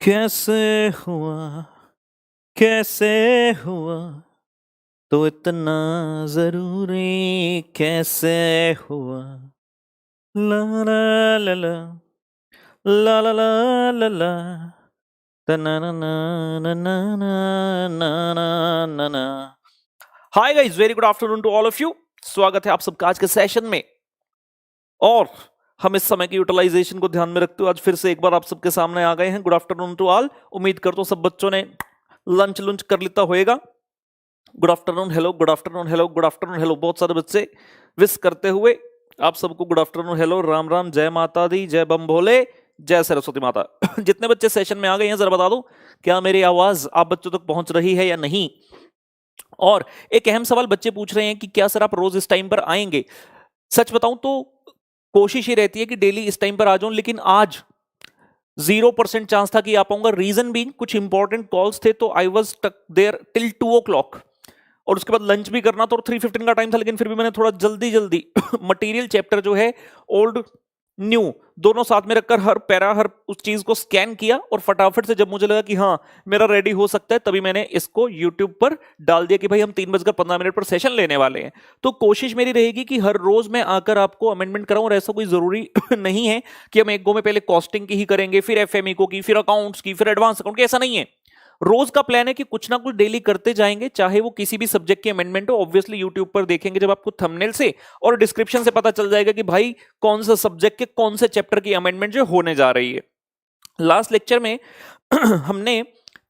कैसे हुआ कैसे हुआ तो इतना जरूरी कैसे हुआ ला ला ला ला ला ला ला ला ला तना ना ना ना ना ना ना ना ना ना। Hi guys, very good afternoon to all of you. स्वागत है आप सबका आज के सेशन में। और हम इस समय की यूटिलाइजेशन को ध्यान में रखते हुए आज फिर से एक बार आप सबके सामने आ गए हैं। Good afternoon to all. उम्मीद करता हूं सब बच्चों ने लंच लुंच कर लेता होएगा। Good afternoon, hello, good afternoon, hello, good afternoon, hello. बहुत सारे बच्चे विश करते हुए आप सबको good afternoon, hello, Ram Ram, जय माता दी, जय बम भोले, जय सरस्वती माता। जितने बच्चे सेशन में आ गए हैं जरा बता दो, क्या मेरी आवाज आप बच्चों तक पहुंच रही है या नहीं। और एक अहम सवाल बच्चे पूछ रहे हैं कि क्या सर आप रोज इस टाइम पर आएंगे। सच बताऊं तो कोशिश ये रहती है कि डेली इस टाइम पर आ जाऊं, लेकिन आज 0% चांस था कि आ पाऊंगा। रीजन भी कुछ इंपॉर्टेंट कॉल्स थे, तो I was stuck there till 2 o'clock। और उसके बाद लंच भी करना, तो 3:15 का टाइम था, लेकिन फिर भी मैंने थोड़ा जल्दी जल्दी मटेरियल चैप्टर जो है ओल्ड न्यू दोनों साथ में रखकर हर पैरा हर उस चीज को स्कैन किया और फटाफट से जब मुझे लगा कि हाँ मेरा रेडी हो सकता है, तभी मैंने इसको यूट्यूब पर डाल दिया कि भाई हम 3:15 पर सेशन लेने वाले हैं। तो कोशिश मेरी रहेगी कि हर रोज मैं आकर आपको अमेंडमेंट कराऊं, और ऐसा कोई जरूरी नहीं है कि हम एक गो में पहले कॉस्टिंग की ही करेंगे, फिर एफएमई की, फिर अकाउंट्स की, फिर एडवांस अकाउंट की। ऐसा नहीं है। रोज का प्लान है कि कुछ ना कुछ डेली करते जाएंगे, चाहे वो किसी भी सब्जेक्ट की अमेंडमेंट हो। ऑब्वियसली यूट्यूब पर देखेंगे जब आपको थंबनेल से और डिस्क्रिप्शन से पता चल जाएगा कि भाई कौन सा सब्जेक्ट के कौन से चैप्टर की अमेंडमेंट जो होने जा रही है। लास्ट लेक्चर में हमने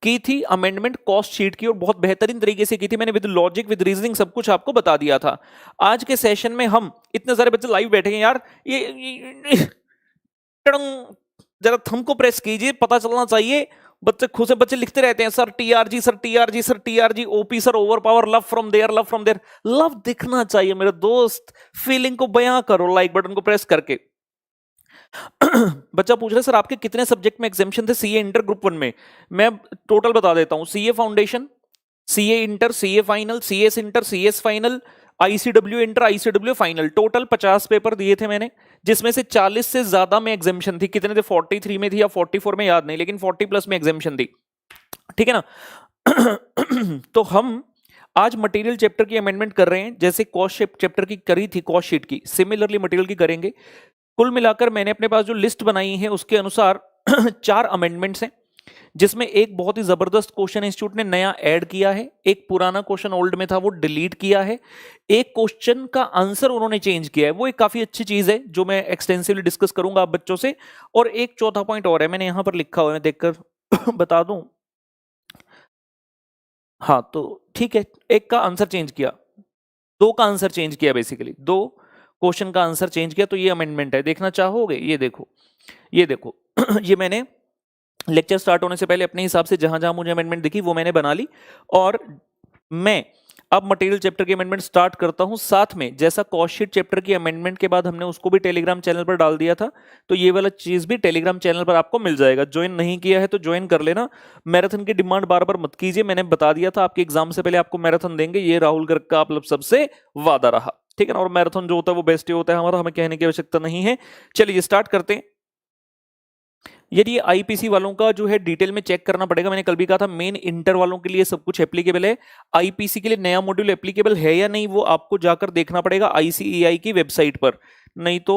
की थी अमेंडमेंट कॉस्ट शीट की, और बहुत बेहतरीन तरीके से की थी मैंने, विद लॉजिक विद रीजनिंग सब कुछ आपको बता दिया था। आज के सेशन में हम इतने सारे बच्चे लाइव बैठे हैं यार, ये टड़ंग, जरा थंब को प्रेस कीजिए, पता चलना चाहिए। बच्चे खुद से बच्चे लिखते रहते हैं sir TRG, sir TRG, sir TRG, OP sir, over power, love from there, love from there. Love दिखना चाहिए मेरे दोस्त, फीलिंग को बयां करो लाइक बटन को प्रेस करके। बच्चा पूछ रहा है सर आपके कितने सब्जेक्ट में एग्जामिशन थे सीए इंटर ग्रुप 1 में। मैं टोटल बता देता हूं। CA foundation, CA inter, CA final, CS inter, CS final, ICW inter, ICW final, total 50 paper दिए थे मैंने, जिसमें से 40 से ज्यादा में एग्जामिशन थी। कितने थे, 43 में थी या 44 में, याद नहीं, लेकिन 40+ में एग्जामिशन थी। ठीक है ना। तो हम आज मटेरियल चैप्टर की अमेंडमेंट कर रहे हैं, जैसे कॉस्ट चैप्टर की करी थी कॉस्ट शीट की, सिमिलरली मटेरियल की करेंगे। कुल मिलाकर मैंने अपने पास जो लिस्ट बनाई है उसके अनुसार 4 अमेंडमेंट्स हैं, जिसमें एक बहुत ही जबरदस्त क्वेश्चन इंस्टीट्यूट ने नया ऐड किया है, एक पुराना क्वेश्चन ओल्ड में था वो डिलीट किया है, एक क्वेश्चन का आंसर उन्होंने चेंज किया है, वो एक काफी अच्छी चीज है जो मैं एक्सटेंसिवली डिस्कस करूंगा आप बच्चों से। और एक चौथा पॉइंट और है, मैंने यहां पर लिखा हुआ है, देखकर बता दूं। हाँ तो ठीक है, एक का आंसर चेंज किया, 2 का आंसर चेंज किया, बेसिकली 2 क्वेश्चन का आंसर चेंज किया, तो ये अमेंडमेंट है। देखना चाहोगे, ये देखो, ये देखो। ये मैंने लेक्चर स्टार्ट होने से पहले अपने हिसाब से जहां जहां मुझे अमेंडमेंट दिखी वो मैंने बना ली, और मैं अब मटेरियल चैप्टर की अमेंडमेंट स्टार्ट करता हूं। साथ में जैसा कॉस्ट शीट चैप्टर की अमेंडमेंट के बाद हमने उसको भी टेलीग्राम चैनल पर डाल दिया था, तो ये वाला चीज भी टेलीग्राम चैनल पर आपको मिल जाएगा। ज्वाइन नहीं किया है तो ज्वाइन कर लेना। मैराथन की डिमांड बार बार मत कीजिए, मैंने बता दिया था आपके एग्जाम से पहले आपको मैराथन देंगे, ये राहुल गर्ग का आप लोग सबसे वादा रहा। ठीक है ना। और मैराथन जो होता है वो बेस्ट ही होता है हमारा, हमें कहने की आवश्यकता नहीं है। चलिए स्टार्ट करते हैं। यदि आईपीसी वालों का जो है डिटेल में चेक करना पड़ेगा, मैंने कल भी कहा था मेन इंटर वालों के लिए सब कुछ एप्लीकेबल है। आईपीसी के लिए नया मॉड्यूल एप्लीकेबल है या नहीं वो आपको जाकर देखना पड़ेगा आईसीएआई की वेबसाइट पर, नहीं तो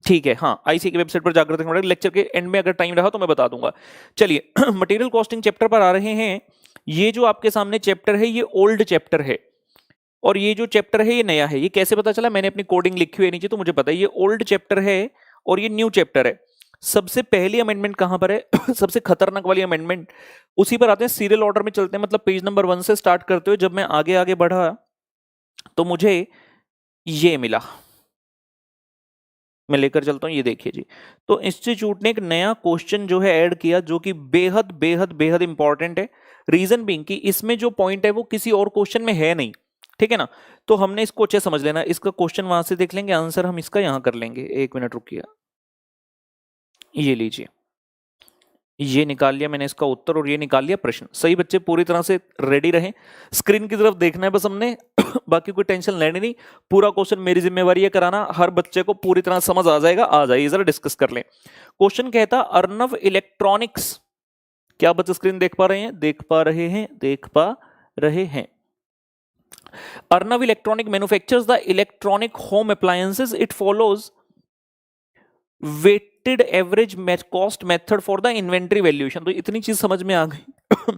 ठीक है। हाँ, आईसी की वेबसाइट पर जाकर देखना पड़ेगा। लेक्चर के एंड में अगर टाइम रहा तो मैं बता दूंगा। चलिए मटेरियल कॉस्टिंग चैप्टर पर आ रहे हैं। ये जो आपके सामने चैप्टर है ये ओल्ड चैप्टर है, और ये जो चैप्टर है ये नया है। ये कैसे पता चला, मैंने अपनी कोडिंग लिखी हुई है नीचे तो मुझे पता है। ये ओल्ड चैप्टर है और ये न्यू चैप्टर है। सबसे पहली अमेंडमेंट कहां पर है सबसे खतरनाक वाली अमेंडमेंट, उसी पर आते हैं। सीरियल ऑर्डर में चलते हैं, मतलब पेज नंबर 1 से स्टार्ट करते हुए जब मैं आगे आगे बढ़ा तो मुझे ये मिला, मैं लेकर चलता हूं। ये देखिए जी, तो इंस्टीट्यूट ने एक नया क्वेश्चन जो है ऐड किया, जो कि बेहद बेहद बेहद इंपॉर्टेंट है। रीजन बीइंग कि इसमें जो पॉइंट है वो किसी और क्वेश्चन में है नहीं। ठीक है ना। तो हमने इसको अच्छे समझ लेना। इसका क्वेश्चन वहां से देख लेंगे, आंसर हम इसका यहां कर लेंगे। 1 मिनट रुकिए, ये लीजिए। ये निकाल लिया मैंने इसका उत्तर और ये निकाल लिया प्रश्न। सही बच्चे, पूरी तरह से रेडी रहें, स्क्रीन की तरफ देखना है बस हमने बाकी कोई टेंशन लेनी नहीं। पूरा क्वेश्चन मेरी जिम्मेवारी है कराना, हर बच्चे को पूरी तरह समझ आ जाएगा। आ जाइए जरा डिस्कस कर लें। क्वेश्चन कहता अर्नव इलेक्ट्रॉनिक्स, क्या बच्चे स्क्रीन देख पा रहे हैं? देख पा रहे हैं, देख पा रहे हैं। Arnav electronic manufactures the electronic home appliances, it follows weighted average cost method for the inventory valuation. तो इतनी चीज समझ में आ गई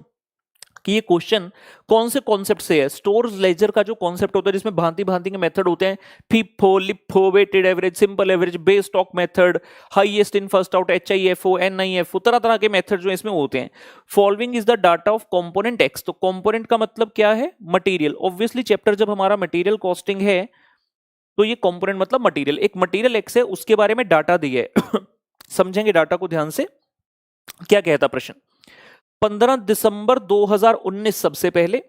कि ये क्वेश्चन कौन से कॉन्सेप्ट से है। स्टोर्स लेजर का जो कॉन्सेप्ट होता है जिसमें भांति भांति के मेथड होते हैं, FIFO, LIFO, weighted average, simple average, base stock method, highest in first out, HIFO, NIFO, तरह तरह के मेथड जो इसमें होते हैं। Following is the data of component x. तो कंपोनेंट का मतलब क्या है? मटेरियल। ऑब्वियसली चैप्टर जब हमारा मटेरियल कॉस्टिंग है तो ये कंपोनेंट मतलब मटेरियल, एक मटेरियल एक्स है उसके बारे में डाटा दिया है समझेंगे डाटा को ध्यान से। क्या कहता प्रश्न? 15 दिसंबर 2019 सबसे पहले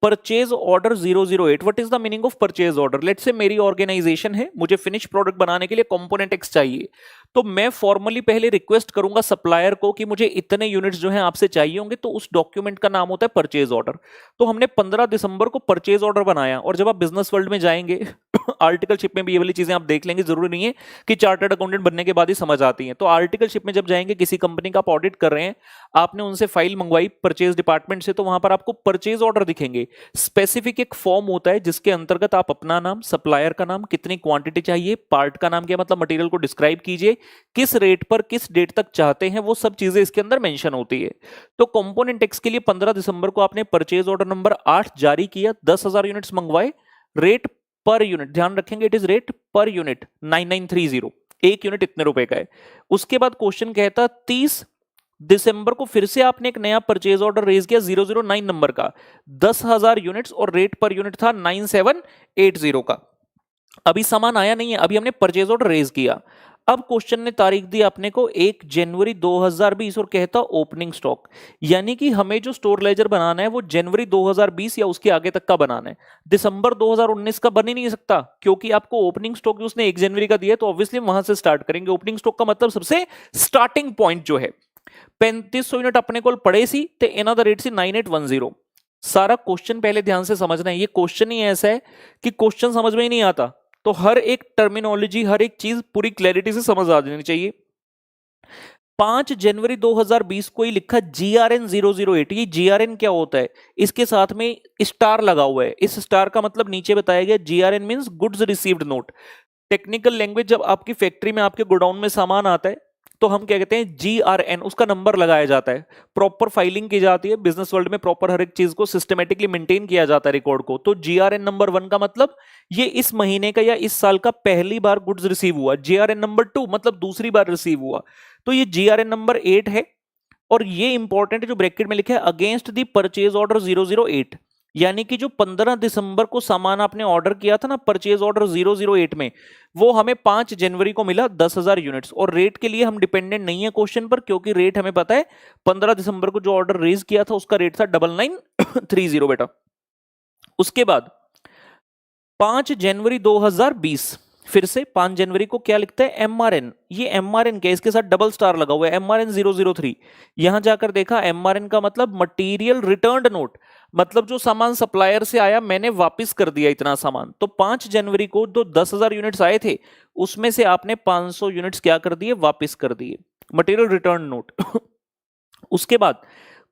purchase order 008। What is the meaning of purchase order? Let's say मेरी ऑर्गेनाइजेशन है, मुझे फिनिश प्रोडक्ट बनाने के लिए कंपोनेंट एक्स चाहिए, तो मैं फॉर्मली पहले रिक्वेस्ट करूंगा सप्लायर को कि मुझे इतने यूनिट्स जो हैं आपसे चाहिए होंगे, तो उस डॉक्यूमेंट का नाम होता है परचेज ऑर्डर। तो हमने 15 दिसंबर को परचेज ऑर्डर बनाया, और जब आप बिजनेस वर्ल्ड में जाएंगे आर्टिकलशिप में भी ये वाली चीजें आप देख लेंगे, जरूरी नहीं है कि चार्टर्ड अकाउंटेंट बनने के बाद ही समझ आती हैं। तो आर्टिकलशिप में जब जाएंगे, किसी कंपनी का आप ऑडिट कर रहे हैं, आपने उनसे फाइल मंगवाई परचेज डिपार्टमेंट से, तो वहां पर आपको परचेज ऑर्डर दिखेंगे। स्पेसिफिक एक फॉर्म होता है जिसके अंतर्गत आप अपना नाम, सप्लायर का नाम, कितनी क्वांटिटी चाहिए, पार्ट का नाम क्या मतलब मटेरियल को डिस्क्राइब कीजिए, किस रेट पर किस डेट तक चाहते हैं, वो सब चीजें इसके अंदर मेंशन होती है। तो कंपोनेंट एक्स के लिए 15 दिसंबर को आपने परचेज ऑर्डर नंबर 8 जारी किया, 10,000 यूनिट्स मंगवाए, रेट पर यूनिट ध्यान रखेंगे, it is rate per unit 9930, एक यूनिट इतने रुपए का है। उसके बाद क्वेश्चन कहता 30 दिसंबर को फिर से आपने एक नया परचेज ऑर्डर रेज किया 009 नंबर का, 10,000 यूनिट्स, और रेट पर यूनिट था 9780 का। अभी सामान आया नहीं है, अभी हमने परचेज ऑर्डर रेज किया। अब क्वेश्चन ने तारीख दी अपने को 1 जनवरी 2020 और कहता ओपनिंग स्टॉक, यानी कि हमें जो स्टोर लेजर बनाना है वो जनवरी 2020 या उसके आगे तक का बनाना है। दिसंबर 2019 का बन ही नहीं सकता, क्योंकि आपको ओपनिंग स्टॉक उसने 1 जनवरी का दिया, तो ऑब्वियसली वहां से स्टार्ट करेंगे। ओपनिंग स्टॉक का मतलब सबसे स्टार्टिंग पॉइंट जो है 3500 यूनिट अपने को पड़े सी ते इना द रेट सी 9810। सारा क्वेश्चन पहले ध्यान से समझना है, ये क्वेश्चन ही ऐसा है कि क्वेश्चन समझ में ही नहीं आता, तो हर एक टर्मिनोलॉजी, हर एक चीज पूरी क्लैरिटी से समझ आ जानी चाहिए। 5 जनवरी 2020 को ही लिखा GRN 008। ये GRN क्या होता है? इसके साथ में स्टार लगा हुआ है, इस स्टार का मतलब नीचे बताया गया GRN means goods received note. Technical language, जब आपकी फैक्ट्री में आपके गोडाउन में सामान आता है तो हम क्या कहते हैं GRN, उसका नंबर लगाया जाता है, प्रॉपर फाइलिंग की जाती है बिजनेस वर्ल्ड में, प्रॉपर हर एक चीज को सिस्टमेटिकली मेंटेन किया जाता है रिकॉर्ड को। तो GRN नंबर 1 का मतलब ये इस महीने का या इस साल का पहली बार गुड्स रिसीव हुआ। GRN नंबर 2 मतलब दूसरी बार रिसीव हुआ। तो ये GRN नंबर 8 है, और ये इंपॉर्टेंट है जो ब्रैकेट में लिखा है अगेंस्ट द परचेज ऑर्डर 008, यानी कि जो 15 दिसंबर को सामान आपने ऑर्डर किया था ना परचेज ऑर्डर 008 में, वो हमें 5 जनवरी को मिला 10,000 यूनिट्स। और रेट के लिए हम डिपेंडेंट नहीं है क्वेश्चन पर, क्योंकि रेट हमें पता है 15 दिसंबर को जो ऑर्डर रेज किया था उसका रेट था 9930 बेटा। उसके बाद 5 जनवरी 2020 फिर से 5 जनवरी को क्या लिखता है MRN। ये MRN क्या, इसके साथ डबल स्टार लगा हुआ है, MRN 003। यहां जाकर देखा MRN का मतलब मटेरियल रिटर्न्ड नोट, मतलब जो सामान सप्लायर से आया मैंने वापस कर दिया इतना सामान। तो 5 जनवरी को जो 10,000 यूनिट्स आए थे उसमें से आपने 500 यूनिट्स क्या कर दिए, वापस कर दिए, मटेरियल रिटर्न नोट। उसके बाद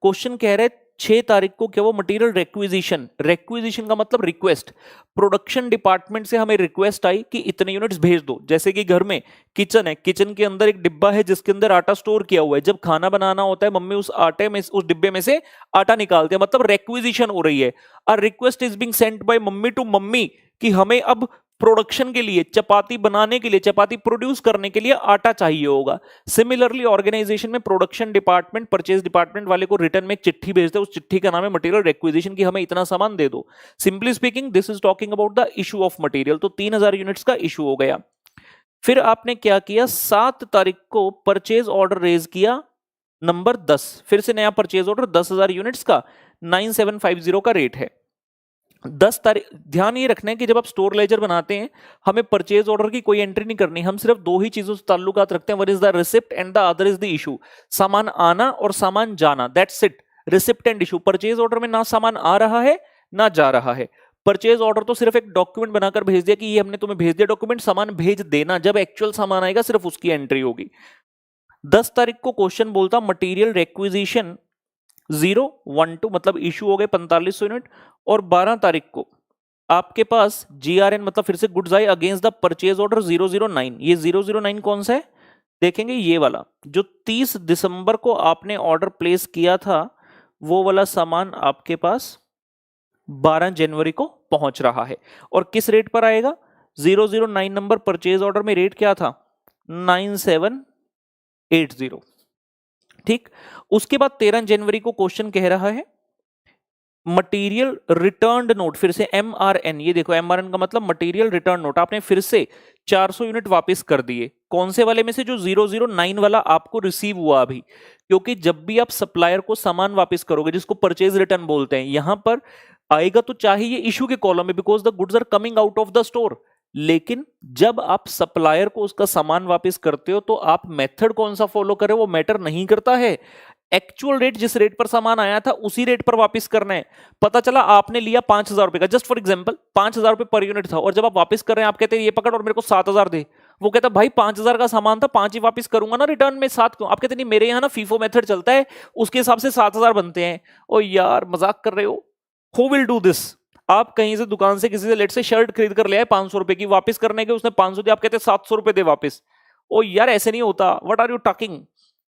क्वेश्चन कह रहे 6 तारीख को क्या वो मटेरियल रिक्विजिशन, रिक्विजिशन का मतलब रिक्वेस्ट, प्रोडक्शन डिपार्टमेंट से हमें रिक्वेस्ट आई कि इतने यूनिट्स भेज दो। जैसे कि घर में किचन है, किचन के अंदर एक डिब्बा है जिसके अंदर आटा स्टोर किया हुआ है, जब खाना बनाना होता है मम्मी उस आटे में, उस डिब्बे में से आटा निकालते हैं, मतलब रिक्विजिशन हो रही है। A request is being sent by mummy to mummy कि हमें अब प्रोडक्शन के लिए, चपाती बनाने के लिए, चपाती प्रोड्यूस करने के लिए आटा चाहिए होगा। सिमिलरली ऑर्गेनाइजेशन में प्रोडक्शन डिपार्टमेंट परचेज डिपार्टमेंट वाले को रिटर्न में एक चिट्ठी भेजते हैं, उस चिट्ठी का नाम है मटेरियल रिक्विजिशन कि हमें इतना सामान दे दो। Simply speaking this is talking about the issue of material. तो 3000 यूनिट्स का इशू हो गया। फिर आपने क्या किया, 7 तारीख को परचेज ऑर्डर रेज किया नंबर 10, फिर से नया परचेज ऑर्डर 10,000 यूनिट्स का 9750 का रेट है। 10 तारीख, ध्यान ये रखना है कि जब आप स्टोर लेजर बनाते हैं हमें परचेज ऑर्डर की कोई एंट्री नहीं करनी, हम सिर्फ दो ही चीजों से ताल्लुकात रखते हैं, one is the receipt and the other is the issue. सामान आना और सामान जाना, that's it. Receipt and issue. Purchase order में ना सामान आ रहा है ना जा रहा है। परचेज ऑर्डर तो सिर्फ एक डॉक्यूमेंट बनाकर भेज दिया कि ये हमने तुम्हें भेज दिया डॉक्यूमेंट, सामान भेज देना, जब एक्चुअल सामान आएगा सिर्फ उसकी एंट्री होगी। 10 तारीख को क्वेश्चन बोलता मटेरियल रिक्विजिशन 012 मतलब इशू हो गए 4500 यूनिट, और 12 तारीख को आपके पास जीआरएन मतलब फिर से गुड्स आए अगेंस्ट द परचेज ऑर्डर 009। ये 009 कौन सा है देखेंगे, ये वाला जो 30 दिसंबर को आपने ऑर्डर प्लेस किया था, वो वाला सामान आपके पास 12 जनवरी को पहुंच रहा है। और किस रेट पर आएगा, 009 नंबर परचेज ऑर्डर में रेट क्या था, 9780। ठीक। उसके बाद 13 जनवरी को क्वेश्चन कह रहा है मटेरियल रिटर्न्ड नोट, फिर से एमआरएन, ये देखो एमआरएन का मतलब मटेरियल रिटर्न नोट, आपने फिर से 400 यूनिट वापस कर दिए। कौन से वाले में से, जो 009 वाला आपको रिसीव हुआ अभी, क्योंकि जब भी आप सप्लायर को सामान वापस करोगे जिसको परचेज रिटर्न बोलते हैं, यहां पर आएगा तो चाहे ये इशू के कॉलम में, because the goods are coming out of the store. लेकिन जब आप सप्लायर को उसका सामान वापस करते हो तो आप मेथड कौन सा फॉलो करें वो मैटर नहीं करता है। एक्चुअल रेट जिस रेट पर सामान आया था उसी रेट पर वापस करना है। पता चला आपने लिया 5000 रुपए का, जस्ट फॉर एग्जांपल 5000 रुपए पर यूनिट था, और जब आप वापस कर रहे हैं आप कहते हैं ये पकड़ और मेरे को 7000 दे। वो कहता भाई 5000 का सामान था, 5 ही वापस करूंगा ना रिटर्न में, 7 क्यों? आप कहते नहीं मेरे यहाँ ना फीफो मेथड चलता है, उसके हिसाब से 7000 बनते हैं। ओ यार मजाक कर रहे हो, हु विल डू दिस? आप कहीं से दुकान से किसी से लेट से शर्ट खरीद कर ले आए 500 रुपए की, वापस करने के उसने 500 दिया, आप कहते 700 रुपए दे वापस। ओ यार ऐसे नहीं होता, व्हाट आर यू टॉकिंग?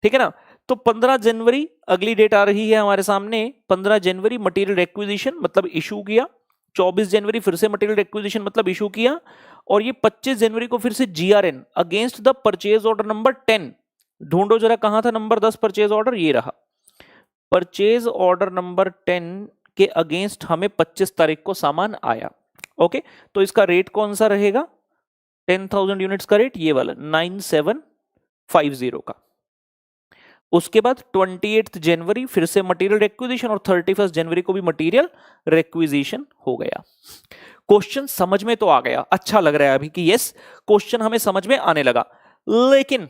ठीक है ना। तो 15 जनवरी अगली डेट आ रही है हमारे सामने, 15 जनवरी मटेरियल रिक्विजिशन मतलब इशू किया, 24 जनवरी फिर से मटेरियल रिक्विजिशन मतलब इशू किया, और ये 25 जनवरी को फिर से GRN against the purchase order number 10। ढूंढो जरा कहां था नंबर 10 परचेज ऑर्डर, ये रहा। परचेज ऑर्डर नंबर 10 के अगेंस्ट हमें 25 तारीख को सामान आया। ओके, तो इसका रेट कौन सा रहेगा, 10,000 यूनिट्स का रेट ये वाला 9750 का। उसके बाद 28 जनवरी फिर से मटेरियल रिक्विजिशन, और 31 जनवरी को भी मटेरियल रिक्विजिशन हो गया। क्वेश्चन समझ में तो आ गया, अच्छा लग रहा है अभी कि यस क्वेश्चन हमें समझ में आने लगा। लेकिन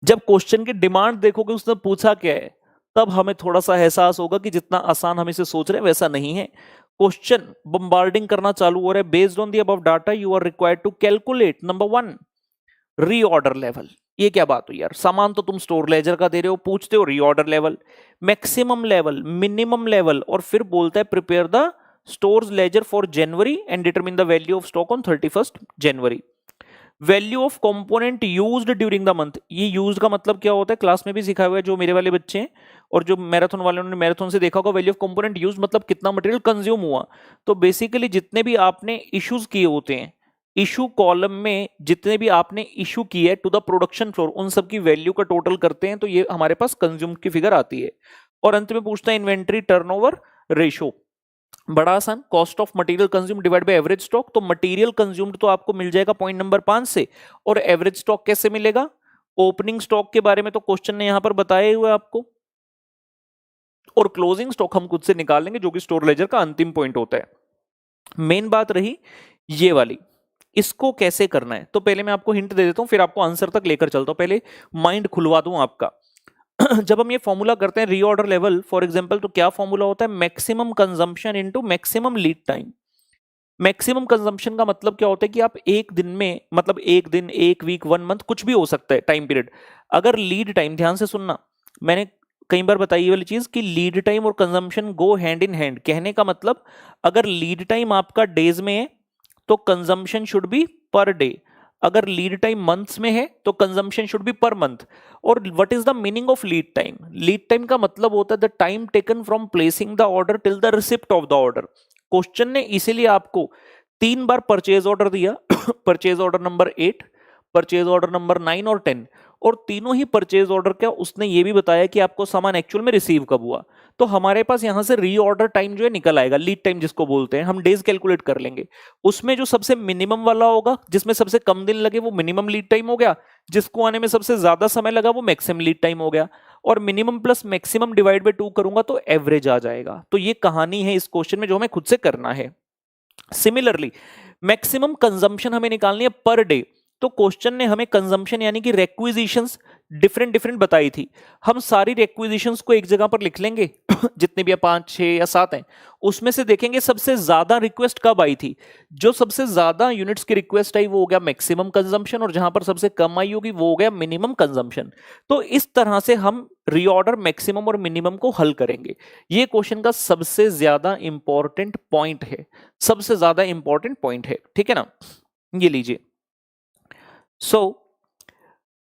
जब क्वेश्चन की डिमांड देखोगे उसने पूछा क्या है, तब हमें थोड़ा सा एहसास होगा कि जितना आसान हम इसे सोच रहे हैं वैसा नहीं है। क्वेश्चन बम्बार्डिंग करना चालू हो रहा है। Based on the above data you are required to calculate number 1 reorder level. ये क्या बात हुई यार, सामान तो तुम स्टोर लेजर का दे रहे हो, पूछते हो reorder level, maximum level, minimum level, और फिर बोलता है prepare the stores ledger for January and determine the value of stock on 31 January. Value of component used during the month. ये यूज्ड का मतलब क्या होता है, क्लास में भी सिखाया हुआ है जो मेरे वाले बच्चे हैं, और जो मैराथन वाले उन्होंने मैराथन से देखा होगा। वैल्यू ऑफ कंपोनेंट यूज्ड मतलब कितना मटेरियल कंज्यूम हुआ। तो बेसिकली जितने भी आपने इश्यूज किए होते हैं, इशू कॉलम में जितने भी आपने इशू किए टू द प्रोडक्शन फ्लोर, उन सब की वैल्यू का टोटल करते हैं तो ये हमारे पास कंज्यूम की फिगर आती है। और अंत में पूछता है इन्वेंट्री टर्नओवर रेशो। बड़ा आसान, cost of material consume divide by average stock. तो मटेरियल कंज्यूम्ड तो आपको मिल जाएगा पॉइंट नंबर 5 से, और एवरेज स्टॉक कैसे मिलेगा, ओपनिंग स्टॉक के बारे में तो क्वेश्चन ने यहां पर बताया हुआ है आपको, और क्लोजिंग स्टॉक हम खुद से निकाल लेंगे जो कि स्टोर लेजर का अंतिम पॉइंट होता है। मेन बात रही ये वाली, इसको कैसे करना है। तो पहले मैं आपको हिंट दे देता हूं, फिर आपको आंसर तक लेकर चलता हूं, पहले माइंड खुलवा दूं आपका। जब हम ये फॉर्मूला करते हैं रीऑर्डर लेवल फॉर एग्जांपल, तो क्या फॉर्मूला होता है, maximum consumption into maximum lead time. Maximum consumption का मतलब क्या होता है कि आप एक दिन में, मतलब एक दिन, एक वीक, 1 मंथ, कुछ भी हो सकता है टाइम पीरियड। अगर लीड टाइम, ध्यान से सुनना, मैंने कई बार बताई ये वाली चीज कि लीड टाइम और consumption go hand in hand. कहने का मतलब अगर लीड टाइम आपका डेज में है तो consumption should be per day, अगर लीड टाइम मंथ्स में है तो consumption should be per month. और what is the meaning of lead time? Lead time का मतलब होता है the time taken from placing the order till the receipt of the order. Question ने इसीलिए आपको 3 बार परचेज ऑर्डर दिया, purchase order number 8, purchase order number 9 और 10, और तीनों ही परचेज ऑर्डर क्या उसने ये भी बताया कि आपको सामान एक्चुअल में रिसीव कब हुआ। तो हमारे पास यहां से रीऑर्डर टाइम जो है निकल आएगा, लीड टाइम जिसको बोलते हैं, हम डेज कैलकुलेट कर लेंगे। उसमें जो सबसे मिनिमम वाला होगा, जिसमें सबसे कम दिन लगे, वो मिनिमम लीड टाइम हो गया, जिसको आने में सबसे ज्यादा समय लगा वो मैक्सिमम लीड टाइम हो गया। और minimum plus maximum divide by 2 करूंगा तो एवरेज आ जाएगा। तो ये कहानी है इस क्वेश्चन में जो हमें खुद से करना है। सिमिलरली मैक्सिमम कंजम्पशन हमें निकालनी है पर डे। तो क्वेश्चन ने हमें कंजम्पशन यानी कि रिक्विजिशंस डिफरेंट डिफरेंट बताई थी। हम सारी रिक्विजिशंस को एक जगह पर लिख लेंगे जितने भी 5 6 या 7 हैं, उसमें से देखेंगे सबसे ज्यादा रिक्वेस्ट कब आई थी। जो सबसे ज्यादा यूनिट्स की रिक्वेस्ट आई वो हो गया मैक्सिमम कंजम्पशन, और जहां पर सबसे कम आई होगी वो हो गया मिनिमम कंजम्पशन। तो इस तरह से हम रीऑर्डर मैक्सिमम और मिनिमम को हल करेंगे। ये क्वेश्चन का सबसे ज्यादा इंपॉर्टेंट पॉइंट है, सबसे ज्यादा इंपॉर्टेंट पॉइंट है, ठीक है ना। ये लीजिए।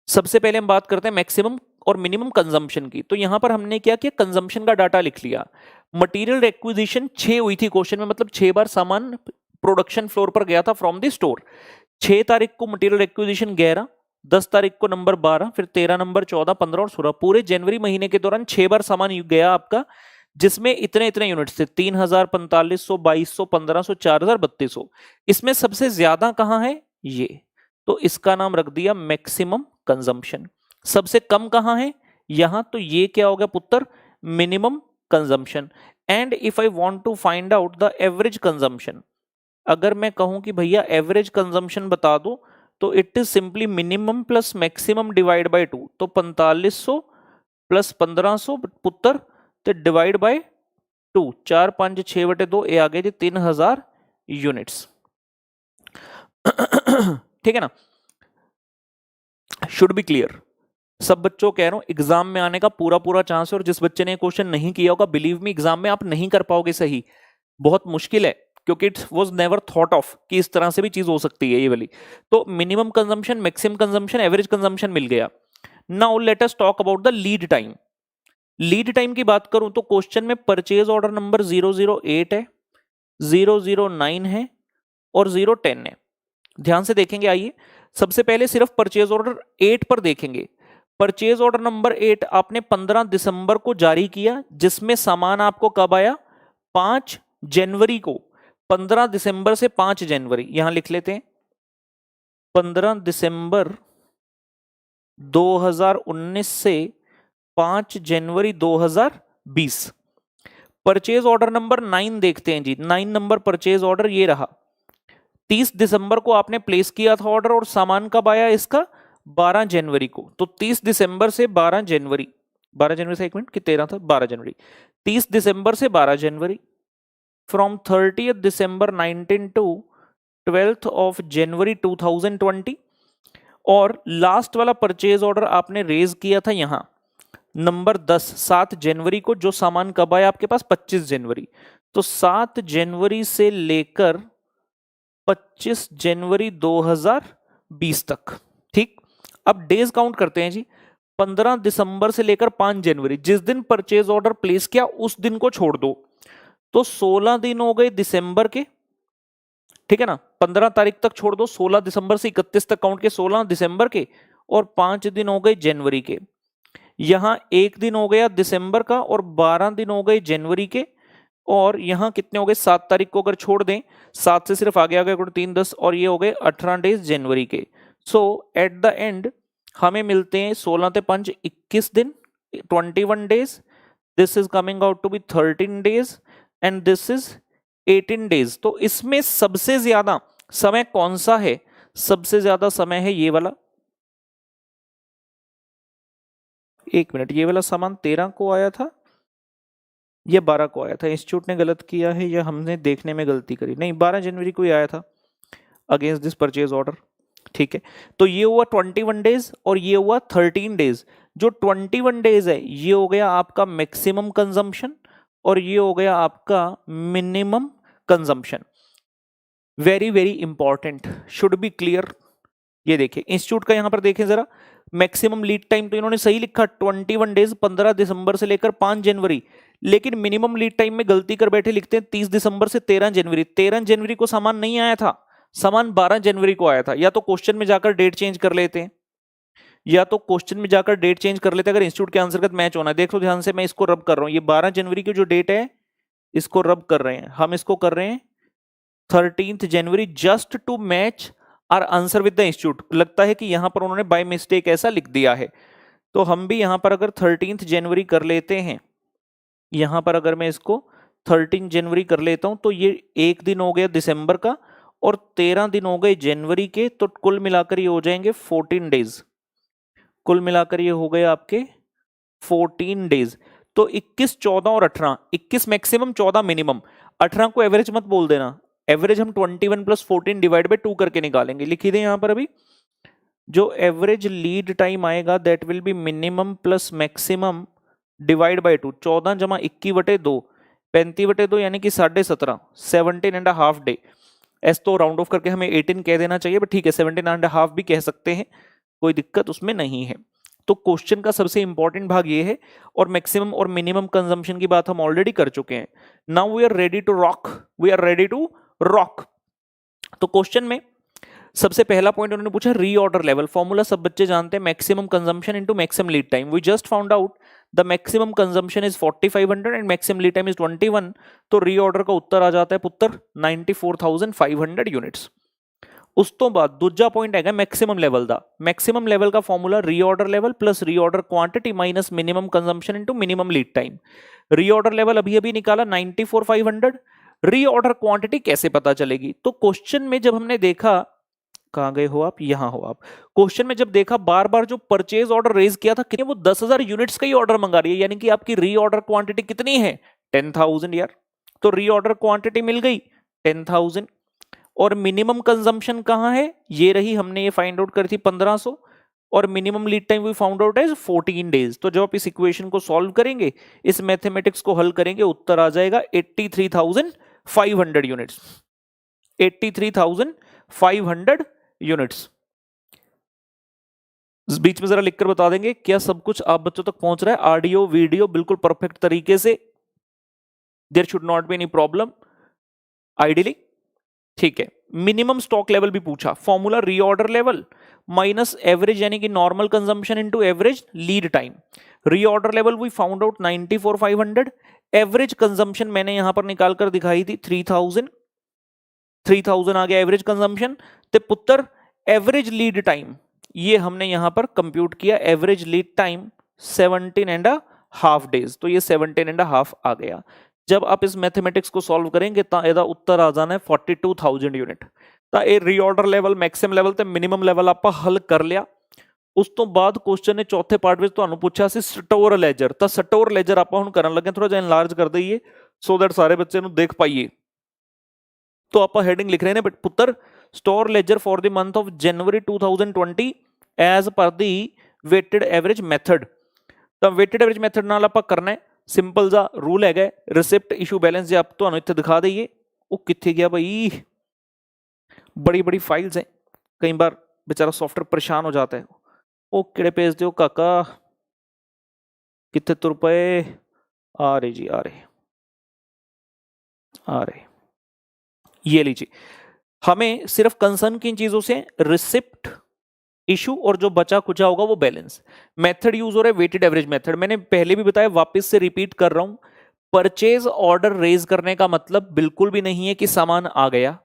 सबसे पहले हम बात करते हैं मैक्सिमम और मिनिमम कंजम्पशन की। तो यहां पर हमने क्या किया, कंजम्पशन का डाटा लिख लिया। मटेरियल रिक्विजिशन 6 हुई थी क्वेश्चन में, मतलब 6 बार सामान प्रोडक्शन फ्लोर पर गया था फ्रॉम द स्टोर। 6 तारीख को मटेरियल रिक्विजिशन 11, 10 तारीख को नंबर 12, फिर 13 नंबर 14, 15 और 16। पूरे जनवरी महीने के दौरान 6 बार सामान गया आपका, जिसमें इतने इतने यूनिट्स थे, 3000, 4500, 2200, 1500, 4000, 3200। इसमें सबसे ज्यादा कहां है, ये, तो इसका नाम रख दिया मैक्सिमम कंजम्पशन। सबसे कम कहां है, यहां, तो ये क्या हो गया पुत्र, minimum consumption. And if I want to find out the average consumption, अगर मैं कहूं कि भैया एवरेज कंजम्पशन बता दो, तो it is simply minimum plus maximum divide by 2। तो 4500 प्लस 1500 पुत्र, तो डिवाइड बाय 2, 4 5 6/2, ये आ गए जी 3000 यूनिट्स। ठीक है ना, शुड बी क्लियर। सब बच्चों कह रहा हूं एग्जाम में आने का पूरा पूरा चांस है, और जिस बच्चे ने क्वेश्चन नहीं किया होगा, बिलीव मी एग्जाम में आप नहीं कर पाओगे सही, बहुत मुश्किल है, क्योंकि it was never thought of कि इस तरह से भी चीज हो सकती है ये वाली। तो minimum consumption, maximum consumption, average consumption मिल गया। Now let us talk about the lead time. Lead time की बात करूं तो क्वेश्चन में परचेज ऑर्डर नंबर 008 है, 009 है और 010 है। ध्यान से देखेंगे, आइए सबसे पहले सिर्फ परचेज ऑर्डर 8 पर देखेंगे। परचेज ऑर्डर नंबर 8 आपने 15 दिसंबर को जारी किया, जिसमें सामान आपको कब आया, 5 जनवरी को। 15 दिसंबर से 5 जनवरी, यहां लिख लेते हैं 15 दिसंबर 2019 से 5 जनवरी 2020। परचेज ऑर्डर नंबर 9 देखते हैं जी। 9 नंबर परचेज ऑर्डर ये रहा, 30 दिसंबर को आपने प्लेस किया था ऑर्डर, और सामान कब आया इसका, 12 जनवरी को। तो 30 दिसंबर से 12 जनवरी, 12 जनवरी से 1 मिनट कि 13 था, 12 जनवरी, 30 दिसंबर से 12 जनवरी, from 30th December 19 to 12th of January 2020। और लास्ट वाला परचेज ऑर्डर आपने रेज किया था यहां नंबर 10, 7 जनवरी को, जो सामान कब आया आपके पास, 25 जनवरी। तो 7 जनवरी से लेकर 25 जनवरी 2020 तक। ठीक, अब डेज काउंट करते हैं जी। 15 दिसंबर से लेकर 5 जनवरी, जिस दिन परचेज ऑर्डर प्लेस किया उस दिन को छोड़ दो, तो 16 दिन हो गए दिसंबर के, ठीक है ना। 15 तारीख तक छोड़ दो, 16 दिसंबर से 31 तक काउंट के, 16 दिसंबर के, और 5 दिन हो गए जनवरी के। यहां 1 दिन हो गया दिसंबर का, और 12 दिन हो गए जनवरी के। और यहां कितने हो गए, 7 तारीख को अगर छोड़ दें, 7 से सिर्फ आगे आ गए 3 10, और ये हो गए 18 डेज जनवरी के। सो एट द एंड हमें मिलते हैं 16 से 5 21 दिन, 21 days. This is coming out to be 13 days and this is 18 days. तो इसमें सबसे ज्यादा समय कौन सा है, सबसे ज्यादा समय है ये वाला। 1 मिनट, ये वाला सामान 13 को आया था या 12 को आया था, इंस्टीट्यूट ने गलत किया है या हमने देखने में गलती करी, नहीं 12 जनवरी को ही आया था अगेंस्ट दिस परचेज ऑर्डर। ठीक है, तो ये हुआ 21 डेज और ये हुआ 13 डेज। जो 21 डेज है ये हो गया आपका मैक्सिमम कंजम्पशन, और ये हो गया आपका minimum consumption. Very very important, should be clear. ये देखिए इंस्टीट्यूट का यहां पर देखें जरा, मैक्सिमम लीड टाइम तो इन्होंने सही लिखा 21 डेज, 15 दिसंबर से लेकर 5 जनवरी, लेकिन मिनिमम लीड टाइम में गलती कर बैठे, लिखते हैं 30 दिसंबर से 13 जनवरी। 13 जनवरी को सामान नहीं आया था, सामान 12 जनवरी को आया था। या तो क्वेश्चन में जाकर डेट चेंज कर लेते हैं, या तो क्वेश्चन में जाकर डेट चेंज कर लेते हैं अगर इंस्टीट्यूट के आंसर का मैच होना है। देखो ध्यान से, मैं इसको रब कर रहा हूं, ये 12 जनवरी की जो डेट है इसको रब कर रहे हैं हम, इसको कर रहे हैं 13 जनवरी, just to match our answer with the institute. लगता है कि यहां पर उन्होंने बाय मिस्टेक ऐसा लिख दिया है। तो हम भी यहां पर अगर 13 जनवरी कर लेते हैं, यहां पर अगर मैं इसको 13 जनवरी कर लेता हूं, तो ये एक दिन हो गया दिसंबर का और 13 दिन हो गए जनवरी के, तो कुल मिलाकर ये हो जाएंगे 14 डेज। कुल मिलाकर ये हो गए आपके 14 डेज। तो 21, 14 और 18, 21 मैक्सिमम, 14 मिनिमम। 18 को एवरेज मत बोल देना, एवरेज हम 21 + 14 डिवाइड बाय 2 करके निकालेंगे। लिखी दें यहां पर अभी, जो एवरेज लीड टाइम आएगा that will be minimum plus maximum divide by 2। 14 जमा 21/2, 35/2 यानी कि 17.5, 17.5 डे। एस तो राउंड ऑफ करके हमें 18 कह देना चाहिए, बट ठीक है 17.5 भी कह सकते हैं, कोई दिक्कत उसमें नहीं है। तो क्वेश्चन का सबसे इंपॉर्टेंट भाग ये है, और मैक्सिमम और मिनिमम कंजम्पशन की बात हम ऑलरेडी कर चुके हैं। Now we are ready to rock, we are ready to rock. तो क्वेश्चन में सबसे पहला पॉइंट उन्होंने पूछा रीऑर्डर लेवल। फॉर्मूला सब बच्चे जानते हैं, maximum consumption into maximum lead time. We just found out the maximum consumption is 4500 and maximum lead time is 21। तो रीऑर्डर का उत्तर आ जाता है पुत्र 94,500 यूनिट्स। उस तो बाद दूजा पॉइंट है मैक्सिमम लेवल दा। मैक्सिमम लेवल का formula reorder level plus reorder quantity minus minimum consumption into minimum lead time. Reorder level अभी अभी निकाला 94,500। रीऑर्डर क्वांटिटी कैसे पता चलेगी? तो क्वेश्चन में जब हमने देखा, कहां गए हो आप, यहां हो आप। क्वेश्चन में जब देखा बार बार जो परचेज ऑर्डर रेज किया था, कितने, वो 10,000 यूनिट्स का ही ऑर्डर मंगा रही है, यानी कि आपकी रीऑर्डर क्वांटिटी कितनी है 10,000 यार। तो रीऑर्डर क्वांटिटी मिल गई 10,000। और मिनिमम कंजम्पशन कहां है, ये रही, हमने ये फाइंड आउट करी थी 1500, और minimum lead time we found out as 14 days. तो जब आप इस इक्वेशन को सॉल्व करेंगे, इस मैथमेटिक्स को हल करेंगे, उत्तर आ जाएगा 83,500 यूनिट्स। 83,500 यूनिट्स। बीच में जरा लिखकर बता देंगे क्या सब कुछ आप बच्चों तक पहुंच रहा है, ऑडियो वीडियो बिल्कुल परफेक्ट तरीके से, there should not be any problem ideally. ठीक है, मिनिमम स्टॉक लेवल भी पूछा। Formula reorder level minus average यानी कि normal consumption into average lead time. Reorder level we found out 94,500। Average consumption मैंने यहां पर निकाल कर दिखाई थी 3,000 आ गया एवरेज कंजम्पशन। ते पुत्र एवरेज लीड टाइम ये हमने यहां पर कंप्यूट किया, एवरेज लीड टाइम 17.5 डेज। तो ये 17.5 आ गया। जब आप इस मैथमेटिक्स को सॉल्व करेंगे तो ਇਹਦਾ उत्तर आ जाना है 42,000 यूनिट। ਤਾਂ ਇਹ ਰੀਆਰਡਰ ਲੈਵਲ, ਮੈਕਸਿਮਮ ਲੈਵਲ ਤੇ ਮਿਨੀਮਮ ਲੈਵਲ ਆਪਾਂ ਹੱਲ ਕਰ ਲਿਆ। ਉਸ ਤੋਂ ਬਾਅਦ ਕੁਐਸਚਨ ਨੇ ਚੌਥੇ ਪਾਰਟ ਵਿੱਚ ਤੁਹਾਨੂੰ ਪੁੱਛਿਆ ਸੀ ਸਟੋਰ ਲੈਜਰ। ਤਾਂ ਸਟੋਰ ਲੈਜਰ ਆਪਾਂ ਹੁਣ ਕਰਨ ਲੱਗੇ, ਥੋੜਾ ਜਿਹਾ ਇਨਲਾਰਜ ਕਰ ਦਈਏ ਸੋ ਦੈਟ ਸਾਰੇ ਬੱਚੇ ਨੂੰ ਦੇਖ ਪਾਈਏ। तो आप हेडिंग लिख रहे हैं पुत्र store ledger for the month of January 2020 as per the weighted average method. तो वेटेड एवरेज मैथड नाल आप करना है, सिंपल सा रूल है, रिसिप्ट इशू बैलेंस जो आप तो इतने दिखा दईए। वो कितने गया भाई, बड़ी बड़ी फाइल्स हैं, कई बार बेचारा सॉफ्टवेयर परेशान हो जाता है। वो किड़े पेज दो काका, कितने तुर पे आ रहे जी, आ रहे ये लीजिए। हमें सिर्फ कंसर्न किन चीजों से, रिसिप्ट इशू और जो बचा कुचा होगा वो बैलेंस। मेथड यूज हो रहा है वेटेड एवरेज मेथड। मैंने पहले भी बताया, वापस से रिपीट कर रहा हूं, परचेज ऑर्डर रेज करने का मतलब बिल्कुल भी नहीं है कि सामान आ गया।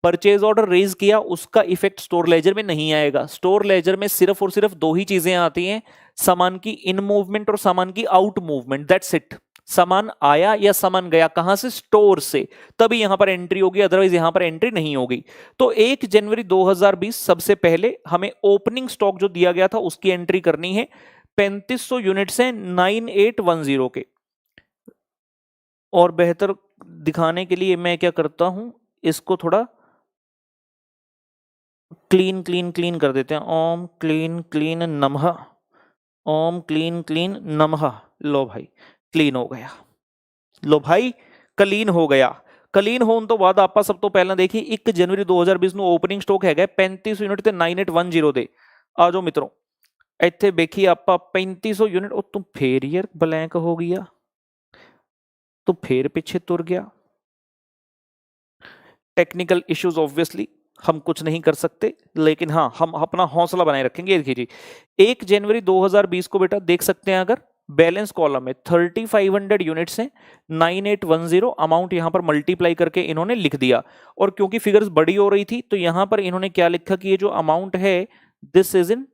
परचेज ऑर्डर रेज किया, उसका इफेक्ट स्टोर लेजर में नहीं आएगा। स्टोर लेजर में सिर्फ और सिर्फ दो ही चीजें आती हैं, सामान की इन मूवमेंट और सामान की आउट मूवमेंट, दैट्स इट। सामान आया या सामान गया कहां से, स्टोर से, तभी यहां पर एंट्री होगी, अदरवाइज यहां पर एंट्री नहीं होगी। तो 1 जनवरी 2020 सबसे पहले हमें ओपनिंग स्टॉक जो दिया गया था उसकी एंट्री करनी है। 3500 यूनिट्स हैं 9810 के। और बेहतर दिखाने के लिए मैं क्या करता हूं, इसको थोड़ा क्लीन क्लीन क्लीन कर देते हैं। ओम क्लीन क्लीन नमः, ओम क्लीन क्लीन नमः। लो भाई क्लीन हो गया, लो भाई क्लीन हो गया। क्लीन होने तो बाद आप सब तो पहला देखिए 1 जनवरी 2020 ਨੂੰ ओपनिंग स्टॉक है 35 यूनिट ਤੇ 9810 ਦੇ। आ जाओ मित्रों, ਇੱਥੇ ਵੇਖੀ ਆਪਾਂ 3500 यूनिट। ਉਹ ਤੂੰ ਫੇਰ ਯਾਰ ਬਲੈਂਕ ਹੋ ਗਿਆ, तो फिर पीछे तुर गया। टेक्निकल इश्यूज ऑब्वियसली हम कुछ नहीं कर सकते, लेकिन हाँ हम अपना हौसला बनाए रखेंगे। देखिए 1 जनवरी 2020 को बेटा देख सकते हैं, अगर बैलेंस कॉलम में 3500 यूनिट्स हैं 9810, अमाउंट यहां पर मल्टीप्लाई करके इन्होंने लिख दिया। और क्योंकि फिगर्स बड़ी हो रही थी तो यहां पर इन्होंने क्या लिखा कि ये जो अमाउंट है दिस इज इन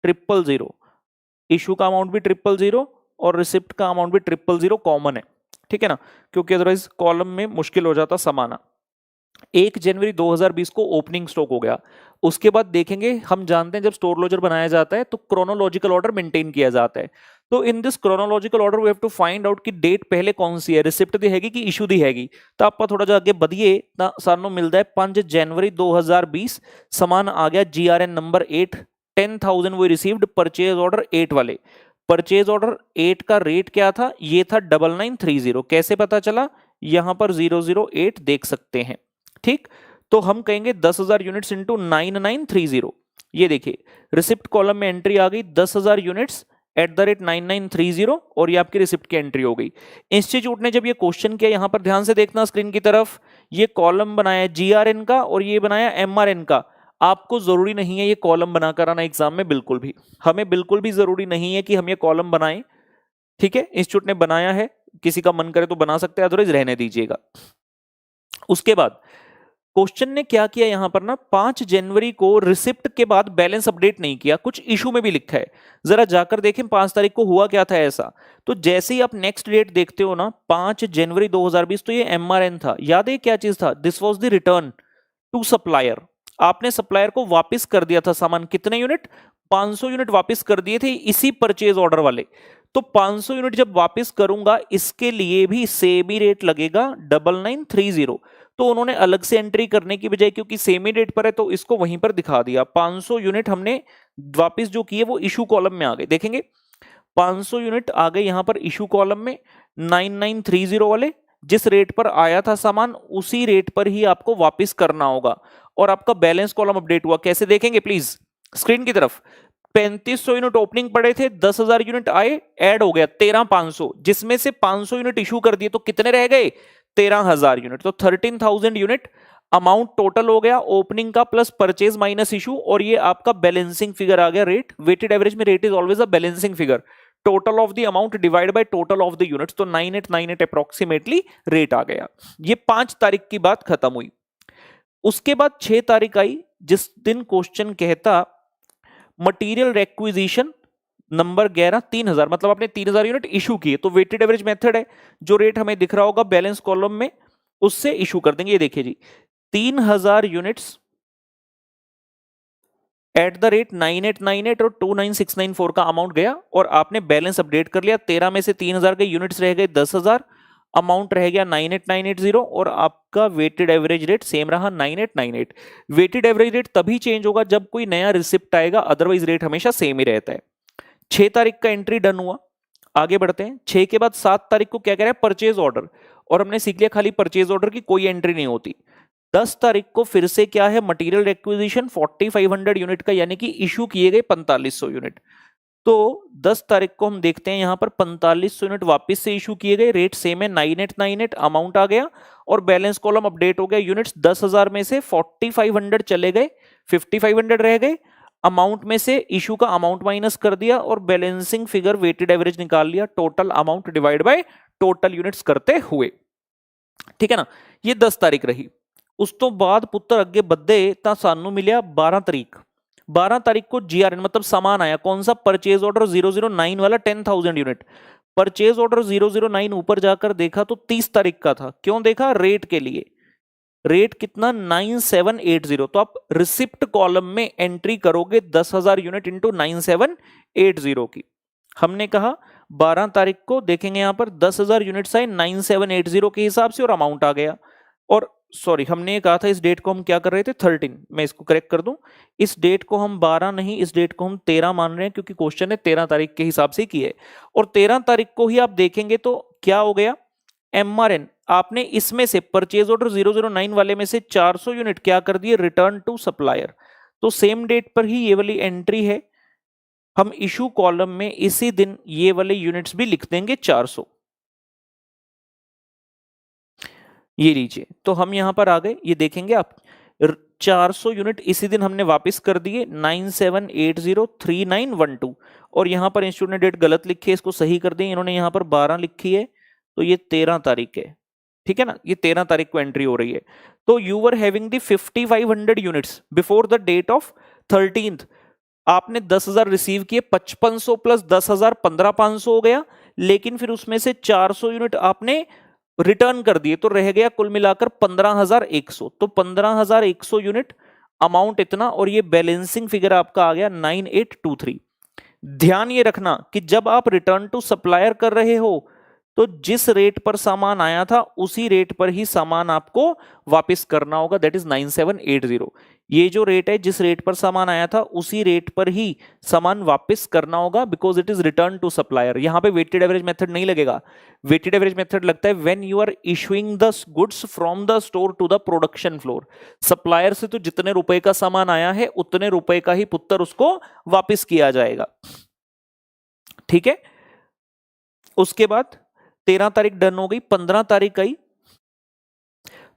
000। इशू का अमाउंट भी 000 और रिसिप्ट का अमाउंट भी 000 कॉमन है, ठीक है ना, क्योंकि अदरवाइज कॉलम में मुश्किल हो जाता समाना। 1 जनवरी 2020 को ओपनिंग स्टॉक हो गया। उसके बाद देखेंगे, हम जानते हैं जब स्टोर लोजर बनाया जाता है तो क्रोनोलॉजिकल ऑर्डर मेंटेन किया जाता है। तो in this chronological order we have to find out कि डेट पहले कौन सी है, रिसिप्ट दी हैगी कि इशू दी हैगी। तो आप थोड़ा जा आगे बढ़िए तो सानू मिलता है 5 जनवरी 2020 समान आ गया GRN number 8 10,000 we received purchase order 8 वाले। परचेज ऑर्डर 8 का रेट क्या था, ये था 9930। कैसे पता चला, यहां पर 008 देख सकते हैं, ठीक। तो हम कहेंगे 10,000 यूनिट्स इंटू 9930। ये देखिए रिसिप्ट कॉलम में एंट्री आ गई 10,000 यूनिट्स @9930 और ये आपकी रिसिप्ट की एंट्री हो गई। इंस्टीट्यूट ने जब ये क्वेश्चन किया, यहां पर ध्यान से देखना स्क्रीन की तरफ, ये कॉलम बनाया जीआरएन का और ये बनाया एमआरएन का। आपको जरूरी नहीं है ये कॉलम बनाकर आना एग्जाम में, बिल्कुल भी हमें बिल्कुल भी जरूरी नहीं है कि हम ये कॉलम बनाएं, ठीक है। इंस्टीट्यूट ने बनाया है, किसी का मन करे तो बना सकते हैं, अदरवाइज रहने दीजिएगा। उसके बाद क्वेश्चन ने क्या किया यहां पर ना, 5 जनवरी को रिसिप्ट के बाद बैलेंस अपडेट नहीं किया, कुछ इशू में भी लिखा है। जरा जाकर देखें 5 तारीख को हुआ क्या था ऐसा। तो जैसे ही आप नेक्स्ट डेट देखते हो ना 5 जनवरी 2020, तो ये एमआरएन था। याद है क्या चीज था, this was the return to supplier. आपने सप्लायर को वापस कर दिया था सामान, कितने यूनिट, 500 यूनिट वापस कर दिए थे इसी परचेज ऑर्डर वाले। तो 500 यूनिट जब वापस करूंगा इसके लिए भी सेम ही रेट लगेगा 9930। तो उन्होंने अलग से एंट्री करने की बजाय, क्योंकि सेम ही डेट पर है तो इसको वहीं पर दिखा दिया। 500 यूनिट हमने वापस जो किए वो इशू कॉलम में आ गए, देखेंगे 500 यूनिट आ गए यहां पर इशू कॉलम में। 9930 वाले जिस रेट पर आया था सामान उसी रेट पर ही आपको वापस करना होगा। और आपका बैलेंस कॉलम अपडेट हुआ, कैसे देखेंगे प्लीज स्क्रीन की तरफ। 3500 यूनिट ओपनिंग पड़े थे, 10,000 यूनिट आए, ऐड हो गया 13,500, जिसमें से 500 यूनिट इशू कर दिए, तो कितने रह गए 13,000 यूनिट। तो 13,000 यूनिट अमाउंट टोटल हो गया ओपनिंग का प्लस परचेज माइनस इशू, और ये आपका बैलेंसिंग फिगर आ गया रेट। वेटेड एवरेज में rate is always a balancing figure, total of the amount divide by total of the units. तो 9898 अप्रोक्सीमेटली रेट आ गया। ये 5 तारीख की बात खत्म हुई। उसके बाद 6 तारीख आई, जिस दिन क्वेश्चन कहता मटेरियल रेक्विजिशन नंबर 11 3000, मतलब आपने 3000 यूनिट इशू किए। तो वेटेड एवरेज मेथड है, जो रेट हमें दिख रहा होगा बैलेंस कॉलम में उससे इशू कर देंगे। ये देखिए जी 3000 यूनिट्स @9898 और 29694 का अमाउंट गया और आपने बैलेंस अपडेट कर लिया। 13 में से 3000 के यूनिट्स रह गए 10,000, अमाउंट रह गया 98980 और आपका वेटेड एवरेज रेट सेम रहा 9898। वेटेड एवरेज रेट तभी चेंज होगा जब कोई नया रिसिप्ट आएगा, अदरवाइज रेट हमेशा सेम ही रहता है। 6 तारीख का एंट्री डन हुआ, आगे बढ़ते हैं। 6 के बाद 7 तारीख को क्या कह रहा है, परचेज ऑर्डर, और हमने सीख लिया खाली परचेज ऑर्डर की कोई एंट्री नहीं होती। 10 तारीख को फिर से क्या है, मटेरियल रिक्विजिशन 4500 यूनिट का, यानी कि इशू किए गए 4500 यूनिट। तो 10 तारीख को हम देखते हैं यहां पर 4500 यूनिट वापस से इशू किए गए, रेट सेम है 9898, अमाउंट आ गया और बैलेंस कॉलम अपडेट हो गया। यूनिट्स 10,000 में से 4500 चले गए, 5500 रह गए। अमाउंट में से इशू का अमाउंट माइनस कर दिया और बैलेंसिंग फिगर वेटेड एवरेज निकाल लिया, total amount divide by total units करते हुए, ठीक है ना। ये 10 तारीख रही। उस तो बाद पुत्र अगे बदे तो सानू मिलिया 12 तारीख। 12 तारीख को जीआरएन मतलब सामान आया, कौन सा, परचेज ऑर्डर 009 वाला 10,000 यूनिट। परचेज ऑर्डर 009 ऊपर जाकर देखा तो 30 तारीख का था। क्यों देखा, रेट के लिए। रेट कितना 9780। तो आप रिसिप्ट कॉलम में एंट्री करोगे 10,000 यूनिट इंटू 9780 की। हमने कहा 12 तारीख को देखेंगे यहां पर 10,000 यूनिट्स आए 9780 के हिसाब से और अमाउंट आ गया। और सॉरी हमने कहा था इस डेट को हम क्या कर रहे थे 13, मैं इसको करेक्ट कर दूं। इस डेट को हम 12 नहीं, इस डेट को हम 13 मान रहे हैं क्योंकि क्वेश्चन है 13 तारीख के हिसाब से किए। और 13 तारीख को ही आप देखेंगे तो क्या हो गया, एमआरएन आपने इसमें से परचेज ऑर्डर 009 वाले में से 400 यूनिट क्या कर दिए, रिटर्न टू सप्लायर। तो सेम डेट पर ही ये वाली एंट्री है, हम इशू कॉलम में इसी दिन ये वाले यूनिट्स भी लिख देंगे 400। ये लीजिए, तो हम यहां पर आ गए, ये देखेंगे आप 400 यूनिट इसी दिन हमने वापस कर दिए 97803912। और यहां पर इंस्टीट्यूट ने डेट गलत लिखी है, इसको सही कर दें। इन्होंने यहां पर 12 लिखी है तो ये 13 तारीख है, ठीक है ना। ये 13 तारीख को एंट्री हो रही है। तो you were having the 5500 units before the date of 13th। आपने 10,000 रिसीव किए, 5500 प्लस 10,000 15,500 हो गया, लेकिन फिर उसमें से 400 यूनिट आपने रिटर्न कर दिए, तो रह गया कुल मिलाकर 15,100। तो 15,100 यूनिट अमाउंट इतना, और ये बैलेंसिंग फिगर आपका आ गया 9823। ध्यान ये रखना कि जब आप रिटर्न टू सप्लायर कर रहे हो तो जिस रेट पर सामान आया था उसी रेट पर ही सामान आपको वापस करना होगा, दैट इज 9780। ये जो रेट है, जिस रेट पर सामान आया था उसी रेट पर ही सामान वापस करना होगा, because it is return to supplier. यहां पे वेटेड एवरेज मेथड नहीं लगेगा। वेटेड एवरेज मेथड लगता है when you are issuing the goods from the store to the production floor. Supplier से तो जितने रुपए का सामान आया है उतने रुपए का ही पुत्र उसको वापस किया जाएगा, ठीक है। उसके बाद 13 तारीख डन हो गई, 15 तारीख आई।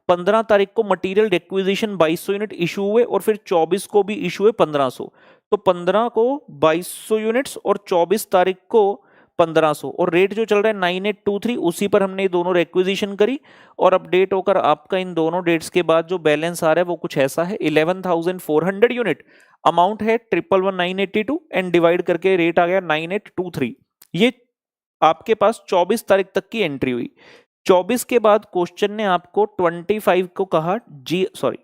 15 तारीख को मटेरियल रिक्विजिशन 2200 यूनिट इशू हुए, और फिर 24 को भी इशू हुए 1500। तो 15 को 2200 यूनिट्स और 24 तारीख को 1500, और रेट जो चल रहा है 9823, उसी पर हमने दोनों रिक्विजिशन करी। और अपडेट होकर आपका इन दोनों डेट्स के बाद जो बैलेंस आ रहा है वो कुछ ऐसा है, 11,400 यूनिट अमाउंट है 111,982, एंड डिवाइड करके रेट आ गया 9823। ये आपके पास 24 तारीख तक की एंट्री हुई। 24 के बाद क्वेश्चन ने आपको 25 को कहा जी, सॉरी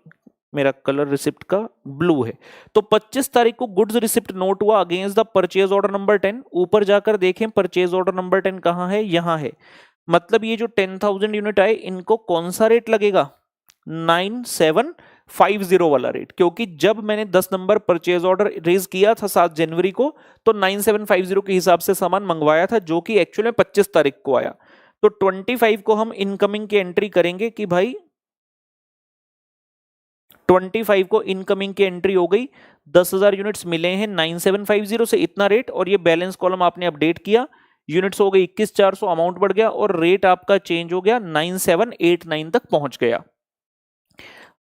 मेरा कलर रिसिप्ट का ब्लू है, तो 25 तारीख को गुड्स रिसिप्ट नोट हुआ against the purchase order number 10। ऊपर जाकर देखें परचेज ऑर्डर नंबर 10 कहां है, यहां है। मतलब ये जो 10,000 यूनिट आए इनको कौन सा रेट लगेगा, 9750 वाला रेट, क्योंकि जब मैंने 10 नंबर परचेज ऑर्डर रेज किया था 7 जनवरी को, तो 9750 के हिसाब से सामान मंगवाया था, जो कि एक्चुअल में 25 तारीख को आया। तो 25 को हम इनकमिंग की एंट्री करेंगे कि भाई 25 को इनकमिंग की एंट्री हो गई, 10,000 यूनिट्स मिले हैं 9750 से, इतना रेट। और ये बैलेंस कॉलम आपने अपडेट किया, यूनिट्स हो गई 21,400, अमाउंट बढ़ गया और रेट आपका चेंज हो गया 9789 तक पहुंच गया।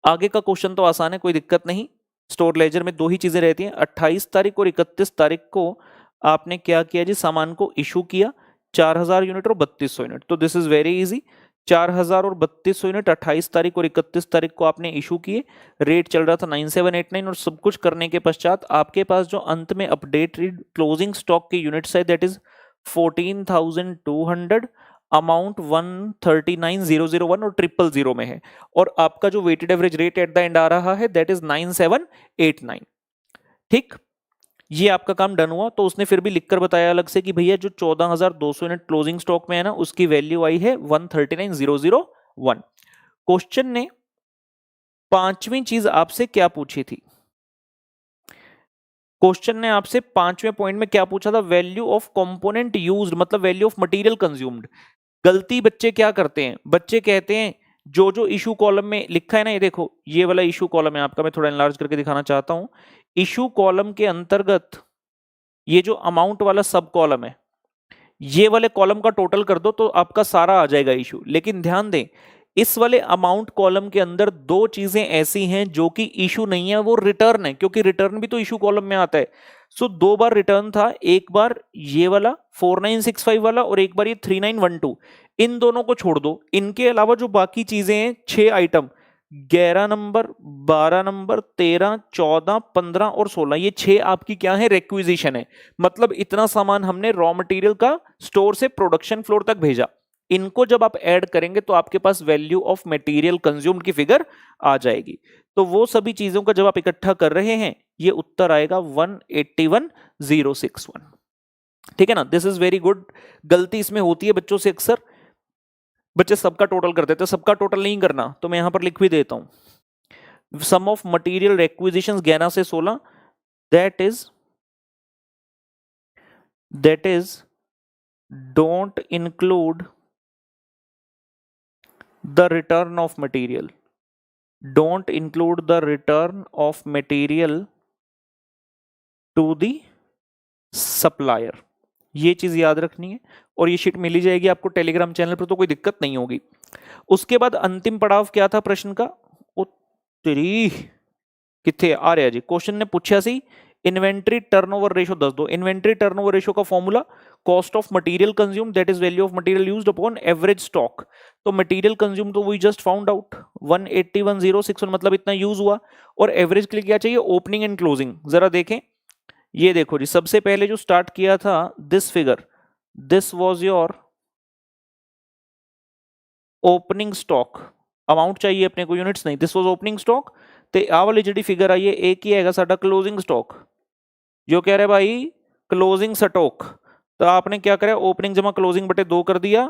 आगे का क्वेश्चन तो आसान है, कोई दिक्कत नहीं। स्टोर लेजर में दो ही चीजें रहती हैं, 28 तारीख और 31 तारीख को आपने क्या किया जी, सामान को इशू किया 4,000 यूनिट और 3200 यूनिट। तो दिस इज वेरी इजी, 4,000 और 3200 यूनिट 28 तारीख और 31 तारीख को आपने इशू किए, रेट चल रहा था 9789, और सब कुछ करने के पश्चात आपके पास जो अंत में अपडेटेड क्लोजिंग स्टॉक के यूनिट्स है दैट इज 14,200, अमाउंट 139,001 और 000 में है, और आपका जो weighted average rate at the end आ रहा है दैट इज 9789। ठीक, ये आपका काम डन हुआ। तो उसने फिर भी लिखकर बताया अलग से कि भैया जो 14,200 यूनिट क्लोजिंग स्टॉक में है ना, उसकी वैल्यू आई है 139,001। क्वेश्चन ने पांचवी चीज आपसे क्या पूछी थी, क्वेश्चन ने आपसे पांचवें पॉइंट में क्या पूछा था, वैल्यू ऑफ कंपोनेंट यूज्ड, मतलब वैल्यू ऑफ मटेरियल कंज्यूम्ड। गलती बच्चे क्या करते हैं, बच्चे कहते हैं जो जो इशू कॉलम में लिखा है ना, ये देखो ये वाला इशू कॉलम है आपका, मैं थोड़ा एनलार्ज करके दिखाना चाहता हूं। इशू कॉलम के अंतर्गत ये जो अमाउंट वाला सब कॉलम है, ये वाले कॉलम का टोटल कर दो तो आपका सारा आ जाएगा इशू। लेकिन ध्यान दें, इस वाले अमाउंट कॉलम के अंदर दो चीजें ऐसी हैं जो कि इशू नहीं है, वो रिटर्न है, क्योंकि रिटर्न भी तो इशू कॉलम में आता है। सो दो बार रिटर्न था, एक बार ये वाला 4965 वाला और एक बार ये 3912। इन दोनों को छोड़ दो, इनके अलावा जो बाकी चीजें हैं 6 आइटम, 11 नंबर, 12 नंबर, 13, 14, 15 और 16, ये 6 आपकी क्या है, रिक्विजिशन है। मतलब इतना सामान हमने रॉ मटेरियल का स्टोर से प्रोडक्शन फ्लोर तक भेजा। इनको जब आप ऐड करेंगे तो आपके पास वैल्यू ऑफ मटेरियल कंज्यूम्ड की फिगर आ जाएगी। तो वो सभी चीजों का जब आप इकट्ठा कर रहे हैं, ये उत्तर आएगा 181,061। ठीक है ना, दिस इज वेरी गुड। गलती इसमें होती है बच्चों से अक्सर, बच्चे सबका टोटल कर देते हैं, सबका टोटल नहीं करना, तो मैं यहां पर लिख भी देता हूं। सम ऑफ मटेरियल रिक्विजिशंस 11 से 16, that is don't include the return of material, don't include the return of material to the supplier। ये चीज याद रखनी है, और ये शीट मिली जाएगी आपको टेलीग्राम चैनल पर, तो कोई दिक्कत नहीं होगी। उसके बाद अंतिम पड़ाव क्या था प्रश्न का, ओ तेरी किथे आ रहा जी, क्वेश्चन ने पूछा सी इन्वेंट्री टर्नओवर रेशो दस दो। इन्वेंट्री टर्नओवर रेशो का formula cost of material consume that is value of material used upon average stock. तो मटेरियल कंज्यूम तो वी जस्ट फाउंड आउट 181,061, मतलब इतना यूज हुआ। और एवरेज के लिए क्या चाहिए, ओपनिंग एंड क्लोजिंग। जरा देखें ये देखो जी, सबसे पहले जो स्टार्ट किया था this figure, this was your opening stock, amount चाहिए अपने को, यूनिट्स नहीं, दिस वाज ओपनिंग स्टॉक। ਤੇ ਆ ਵਾਲੀ ਜਿਹੜੀ ਫਿਗਰ ਆਈ ਹੈ ਇਹ ਕੀ ਹੈਗਾ ਸਾਡਾ क्लोजिंग स्टॉक, जो कह रहे हैं भाई क्लोजिंग स्टॉक। तो आपने क्या करा, ओपनिंग जमा क्लोजिंग बटे 2 कर दिया,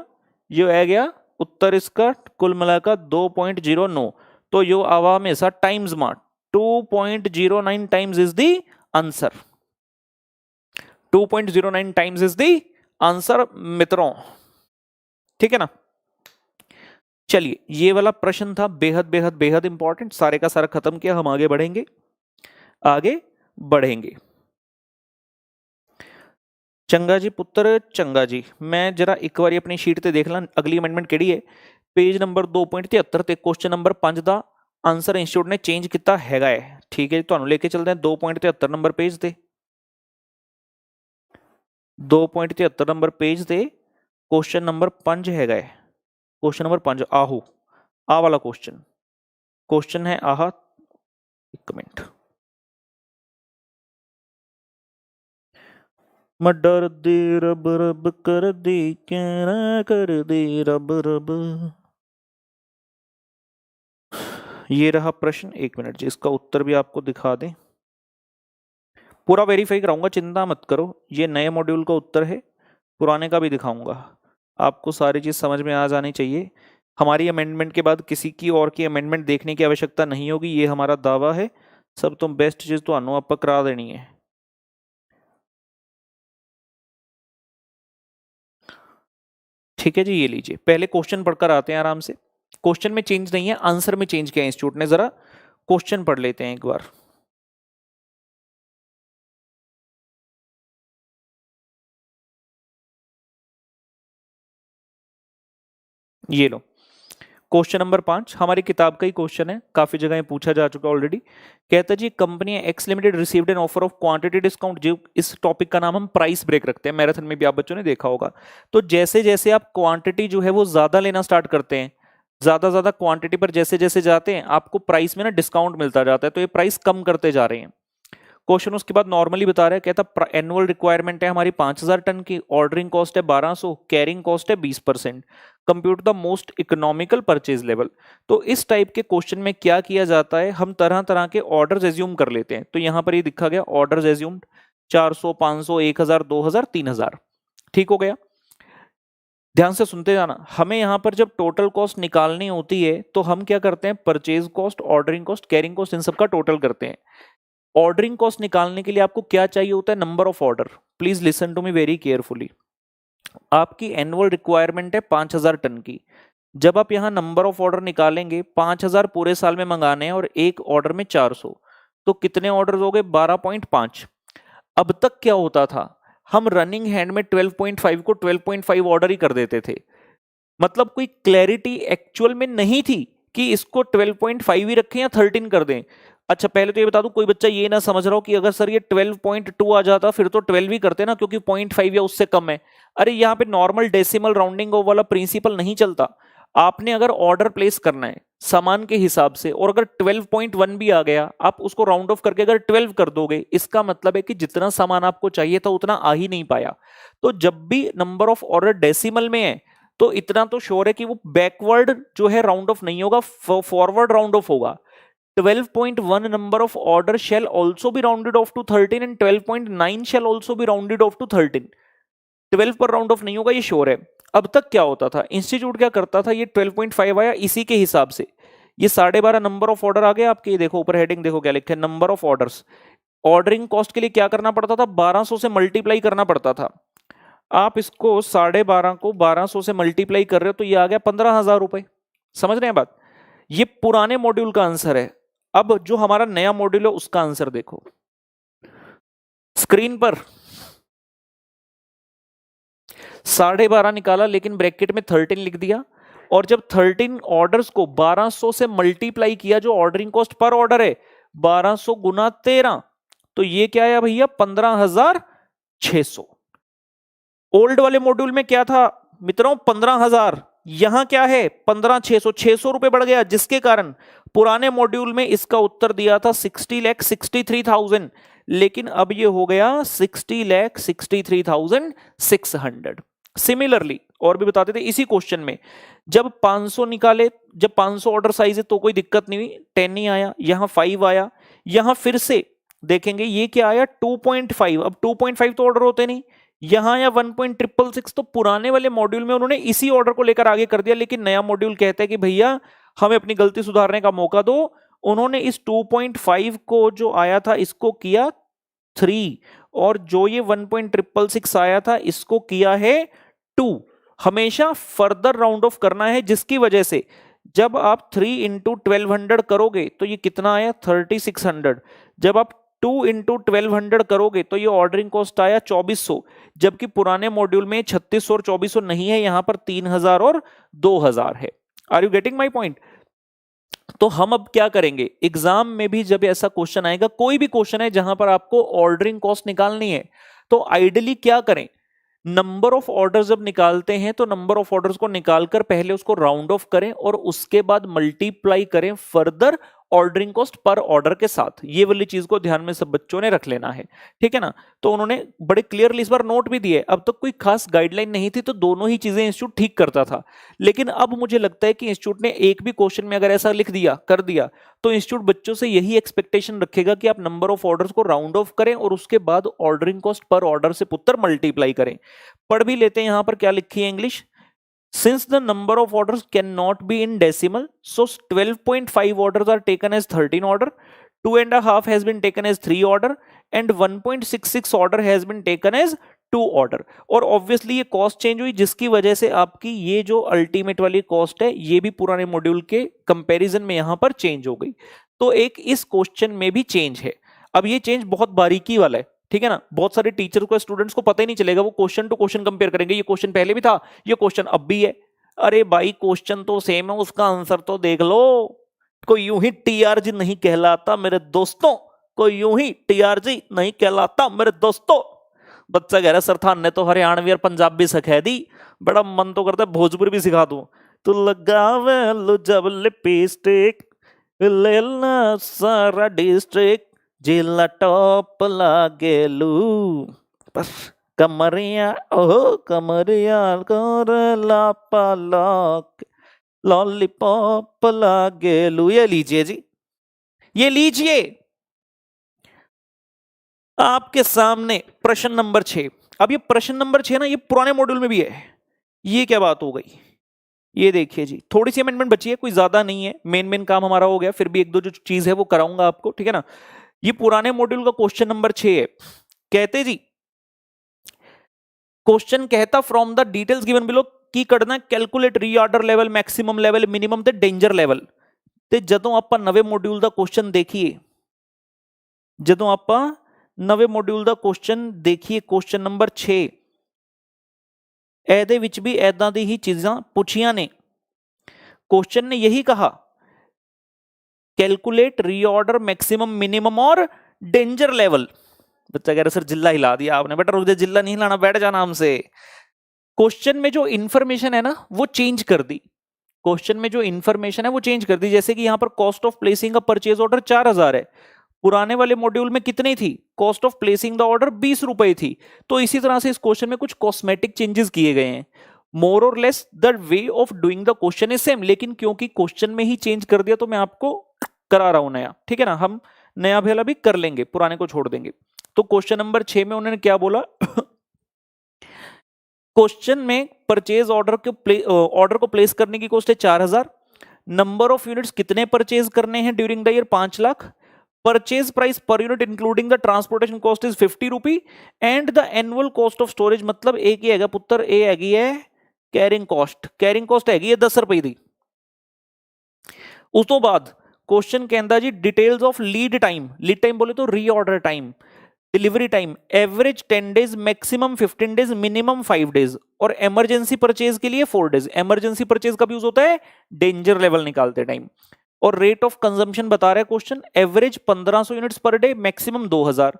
ये आ गया उत्तर इसका कुल मिलाकर 2.09। तो यो आवा हमेशा टाइम्स में 2.09 times is the answer, 2.09 times is the answer मित्रों, ठीक है ना। चलिए ये वाला प्रश्न था बेहद बेहद बेहद इंपॉर्टेंट, सारे का सारा खत्म किया, हम आगे बढ़ेंगे, आगे बढ़ेंगे। चंगा जी पुत्र चंगा जी, मैं जरा एक बार अपनी शीट ते देख ला अगली अमेंडमेंट केड़ी है। पेज नंबर 2.73 ते क्वेश्चन नंबर 5 का आंसर इंस्टीट्यूट ने चेंज किया हैगा है, ठीक है जी। तुहानू लेके चलते हैं 2.73 नंबर पेज ते, 2.73 नंबर पेज ते क्वेश्चन नंबर 5 हैगा है, क्वेश्चन नंबर 5 आहू आ वाला क्वेश्चन, क्वेश्चन है आह, एक मिनट, मैं डर दे रब रब कर दे क्या कर दे रब रब। ये रहा प्रश्न, एक मिनट जी, इसका उत्तर भी आपको दिखा दें, पूरा वेरीफाई कराऊंगा, चिंता मत करो, ये नए मॉड्यूल का उत्तर है, पुराने का भी दिखाऊंगा, आपको सारी चीज़ समझ में आ जानी चाहिए। हमारी अमेंडमेंट के बाद किसी की और की अमेंडमेंट देखने की आवश्यकता नहीं होगी, ये हमारा दावा है। सब तो बेस्ट चीज़ तो आप करा देनी है। ठीक है जी, ये लीजिए, पहले क्वेश्चन पढ़कर आते हैं आराम से। क्वेश्चन में चेंज नहीं है, आंसर में चेंज किया इंस्टीट्यूट ने, जरा क्वेश्चन पढ़ लेते हैं एक बार। ये लो क्वेश्चन नंबर 5 हमारी किताब का ही क्वेश्चन है, काफी जगह पूछा जा चुका ऑलरेडी। कहता है जी company X limited received an offer of quantity discount, जो इस टॉपिक का नाम हम प्राइस ब्रेक रखते हैं, मैराथन में भी आप बच्चों ने देखा होगा। तो जैसे जैसे आप क्वांटिटी जो है वो ज्यादा लेना स्टार्ट करते हैं, ज्यादा क्वांटिटी पर जैसे जैसे जाते हैं, आपको प्राइस में ना डिस्काउंट मिलता जाता है, तो ये प्राइस कम करते जा रहे हैं। क्वेश्चन उसके बाद नॉर्मली बता रहा है, कहता एनुअल रिक्वायरमेंट है हमारी 5000 टन की, ऑर्डरिंग कॉस्ट है 1200, कैरिंग कॉस्ट है 20%, compute the most economical purchase level. तो इस टाइप के क्वेश्चन में क्या किया जाता है, हम तरह तरह के ऑर्डर्स एज्यूम कर लेते हैं। तो यहां पर ये दिखा गया ऑर्डर्स एज्यूम्ड 400, 500, 1000, 2000, 3000, ठीक हो गया। ध्यान से सुनते जाना, हमें यहां पर जब टोटल कॉस्ट निकालनी होती है तो हम क्या करते हैं, purchase cost, ordering cost, carrying cost, इन सबका टोटल करते हैं। ऑर्डरिंग कॉस्ट निकालने के लिए आपको क्या चाहिए होता है, number of order. Please listen to me very carefully. आपकी एनुअल रिक्वायरमेंट है 5000 टन की, जब आप यहां नंबर ऑफ ऑर्डर निकालेंगे, 5000 पूरे साल में मंगाने हैं और एक ऑर्डर में 400, तो कितने ऑर्डर हो गए, 12.5। अब तक क्या होता था, हम रनिंग हैंड में 12.5 को 12.5 ऑर्डर ही कर देते थे, मतलब कोई क्लैरिटी एक्चुअल में नहीं थी कि इसको 12.5 ही रखें या 13 कर दें। अच्छा पहले तो ये बता दूं, कोई बच्चा ये ना समझ रहा हो कि अगर सर ये 12.2 आ जाता फिर तो 12 ही करते ना, क्योंकि 0.5 या उससे कम है। अरे यहाँ पे नॉर्मल डेसिमल राउंडिंग वाला प्रिंसिपल नहीं चलता। आपने अगर ऑर्डर प्लेस करना है सामान के हिसाब से, और अगर 12.1 भी आ गया, आप उसको राउंड ऑफ करके अगर 12 कर दोगे, इसका मतलब है कि जितना सामान आपको चाहिए था उतना आ ही नहीं पाया। तो जब भी नंबर ऑफ ऑर्डर डेसिमल में है तो इतना तो श्योर है कि वो बैकवर्ड जो है राउंड ऑफ नहीं होगा, फॉरवर्ड राउंड ऑफ होगा। 12.1 number of order shall also be rounded off to 13 and 12.9 shall also be rounded off to 13। 12 पर राउंड ऑफ नहीं होगा, ये श्योर है। अब तक क्या होता था, इंस्टीट्यूट क्या करता था, ये 12.5 आया इसी के हिसाब से ये 12.5 नंबर ऑफ ऑर्डर आ गया आपके। देखो ऊपर हेडिंग देखो क्या लिखा है, number of orders. Ordering cost के लिए क्या करना पड़ता था, 1200 से मल्टीप्लाई करना पड़ता था। आप इसको 12.5 को 1200 से मल्टीप्लाई कर रहे हो तो ये आ गया 15,000 रुपए। समझ रहे हैं बात, ये पुराने मॉड्यूल का आंसर है। अब जो हमारा नया मॉड्यूल है उसका आंसर देखो स्क्रीन पर। 12.5 निकाला लेकिन ब्रैकेट में 13 लिख दिया, और जब 13 ऑर्डर्स को 1200 से मल्टीप्लाई किया, जो ऑर्डरिंग कॉस्ट पर ऑर्डर है 1200 गुना 13, तो ये क्या है भैया 15,600। ओल्ड वाले मॉड्यूल में क्या था मित्रों 15,000, यहां क्या है 15,600, 600 रुपए बढ़ गया, जिसके कारण पुराने मॉड्यूल में इसका उत्तर दिया था 60,63,000, लेकिन अब ये हो गया 60,63,600। सिमिलरली और भी बताते थे इसी क्वेश्चन में, जब 500 निकाले, जब 500 ऑर्डर साइज है तो कोई दिक्कत नहीं हुई, 10 नहीं आया, यहां 5 आया, यहां फिर से देखेंगे ये क्या आया 2.5। अब 2.5 तो ऑर्डर होते नहीं, यहां या 1.666, तो पुराने वाले मॉड्यूल में उन्होंने इसी ऑर्डर को लेकर आगे कर दिया, लेकिन नया मॉड्यूल कहता है कि भैया हमें अपनी गलती सुधारने का मौका दो। उन्होंने इस 2.5 को जो आया था इसको किया 3, और जो ये 1.666 आया था इसको किया है 2। हमेशा फर्दर राउंड ऑफ करना है, जिसकी वजह से जब आप 3 इंटू 1200 करोगे तो ये कितना आया 3600। जब आप 2 इंटू 1200 करोगे तो ये ऑर्डरिंग कॉस्ट आया 2400, जबकि पुराने मॉड्यूल में 3600 और 2400 नहीं है, यहां पर 3000 और 2000 है। Are you getting my point? तो हम अब क्या करेंगे, एग्जाम में भी जब ऐसा क्वेश्चन आएगा, कोई भी क्वेश्चन है जहां पर आपको ऑर्डरिंग कॉस्ट निकालनी है, तो आइडियली क्या करें, नंबर ऑफ ऑर्डर्स जब निकालते हैं तो नंबर ऑफ ऑर्डर्स को निकालकर पहले उसको राउंड ऑफ करें और उसके बाद मल्टीप्लाई करें further ordering cost per order के साथ। ये वाली चीज को ध्यान में सब बच्चों ने रख लेना है, ठीक है ना। तो उन्होंने बड़े क्लियरली इस बार नोट भी दिए, अब तक कोई खास गाइडलाइन नहीं थी तो दोनों ही चीजें इंस्टीट्यूट ठीक करता था, लेकिन अब मुझे लगता है कि इंस्टीट्यूट ने एक भी क्वेश्चन में अगर ऐसा लिख दिया कर दिया तो इंस्टीट्यूट बच्चों से यही एक्सपेक्टेशन रखेगा कि आप नंबर ऑफ ऑर्डर्स को राउंड ऑफ करें और उसके बाद ऑर्डरिंग कॉस्ट पर ऑर्डर से पुत्र मल्टीप्लाई करें। पढ़ भी लेते हैं यहां पर क्या लिखी है English. Since the number of orders cannot be in decimal, so 12.5 orders are taken as 13 order, 2.5 has been taken as 3 order, and 1.66 order has been taken as 2 order। और ऑब्वियसली ये कॉस्ट चेंज हुई, जिसकी वजह से आपकी ये जो ultimate वाली कॉस्ट है ये भी पुराने मॉड्यूल के कंपैरिजन में यहां पर चेंज हो गई। तो एक इस क्वेश्चन में भी चेंज है। अब ये चेंज बहुत बारीकी वाला है, ठीक है ना। बहुत सारे टीचर को स्टूडेंट्स को पता ही नहीं चलेगा, वो क्वेश्चन टू क्वेश्चन कंपेयर करेंगे, ये क्वेश्चन पहले भी था, ये क्वेश्चन अब भी है। अरे भाई क्वेश्चन तो सेम है, उसका आंसर तो देख लो। कोई यूं ही टीआरजी नहीं कहलाता मेरे दोस्तों, कोई यूं ही टीआरजी नहीं कहलाता मेरे दोस्तों। बच्चा कह रहा सर थान ने तो हरियाणवी और पंजाबी सिखा दी, बड़ा मन तो करता है भोजपुरी भी सिखा दूं। तो लगावे लो जब लिपस्टिक लेना सारा डिस्ट्रिक्ट जिला टॉप लागेलू, बस कमरिया ओहो कमरिया कर लापालॉक लॉलीपॉप लागेलू। ये लीजिए जी, ये लीजिए आपके सामने प्रश्न नंबर 6। अब ये प्रश्न नंबर 6 ना, ये पुराने मॉड्यूल में भी है। ये क्या बात हो गई, ये देखिए जी, थोड़ी सी अमेंडमेंट बची है, कोई ज्यादा नहीं है, मेन काम हमारा हो गया, फिर भी एक दो जो चीज है वो कराऊंगा आपको, ठीक है ना। ये पुराने मॉड्यूल का क्वेश्चन नंबर 6 है। कहते जी, क्वेश्चन कहता from the details given below की करना calculate reorder level, maximum level, minimum ते डेंजर लेवल। ਤੇ ਜਦੋਂ ਆਪਾਂ ਨਵੇਂ ਮੋਡਿਊਲ ਦਾ ਕੁਐਸਚਨ ਦੇਖੀਏ, ਜਦੋਂ ਆਪਾਂ ਨਵੇਂ ਮੋਡਿਊਲ ਦਾ ਕੁਐਸਚਨ ਦੇਖੀਏ ਕੁਐਸਚਨ ਨੰਬਰ 6, ਇਹਦੇ ਵਿੱਚ ਵੀ ਐਦਾਂ ਦੀ ਹੀ ਚੀਜ਼ਾਂ ਪੁੱਛੀਆਂ ਨੇ। क्वेश्चन ने यही कहा कैलकुलेट रीऑर्डर, मैक्सिमम, मिनिमम और डेंजर लेवल। बच्चा कह रहा सर जिला हिला दिया आपने, बेटा रुक जा, जिला नहीं हिलाना, बैठ जाना हमसे। क्वेश्चन में जो इंफॉर्मेशन है ना वो चेंज कर दी, क्वेश्चन में जो इंफॉर्मेशन है वो चेंज कर दी। जैसे कि यहां पर cost of placing a purchase order 4000 है, पुराने वाले मॉड्यूल में कितनी थी, cost of placing the order 20 रुपए थी। तो इसी तरह से इस क्वेश्चन में कुछ कॉस्मेटिक चेंजेस किए गए हैं। मोर और less the way of doing the question is same, लेकिन क्योंकि क्वेश्चन में ही चेंज कर दिया तो मैं आपको करा रहा हूं नया, ठीक है ना। हम नया भला भी कर लेंगे, पुराने को छोड़ देंगे। तो क्वेश्चन नंबर 6 में उन्होंने क्या बोला क्वेश्चन में परचेज ऑर्डर को प्लेस करने की कॉस्ट है 4000, नंबर ऑफ यूनिट्स कितने परचेज करने हैं during the year 5 lakh, purchase price per unit including the transportation cost is 50 rupee and the annual cost of storage, मतलब एक ही हैगा पुत्र, ए हैगी है कैरिंग कॉस्ट हैगी है 10 रुपए दी। उस तो बाद क्वेश्चन कहता जी डिटेल्स ऑफ लीड टाइम बोले तो reorder time, delivery time, average 10 days, maximum 15 days, minimum 5 days, और इमरजेंसी परचेज के लिए 4 डेज। इमरजेंसी परचेज कब यूज होता है, डेंजर लेवल निकालते टाइम। और रेट ऑफ कंजम्पशन बता रहा है question, average 1500 units per day, maximum 2000।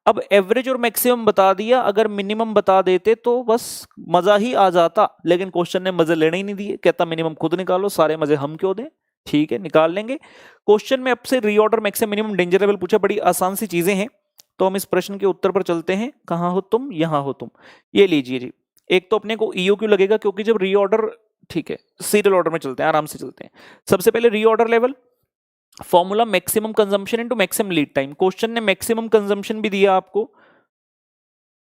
अब एवरेज और मैक्सिमम बता दिया, अगर मिनिमम बता देते तो बस मजा ही आ जाता, लेकिन क्वेश्चन ने मजे लेने ही नहीं दिए, कहता मिनिमम खुद निकालो, सारे मजे हम क्यों दें, ठीक है, निकाल लेंगे। क्वेश्चन में अब से reorder maximum minimum danger level पूछा, बड़ी आसान सी चीजें हैं। तो हम इस प्रश्न के उत्तर पर चलते हैं। कहाँ हो तुम, यहां हो तुम। ये लीजिए जी, एक तो अपने को ईओ क्यों लगेगा, क्योंकि जब रीऑर्डर, ठीक है सीरियल ऑर्डर में चलते हैं, आराम से चलते हैं। सबसे पहले reorder level, formula maximum consumption into maximum lead time. Question ने मैक्सिमम कंजम्पशन भी दिया आपको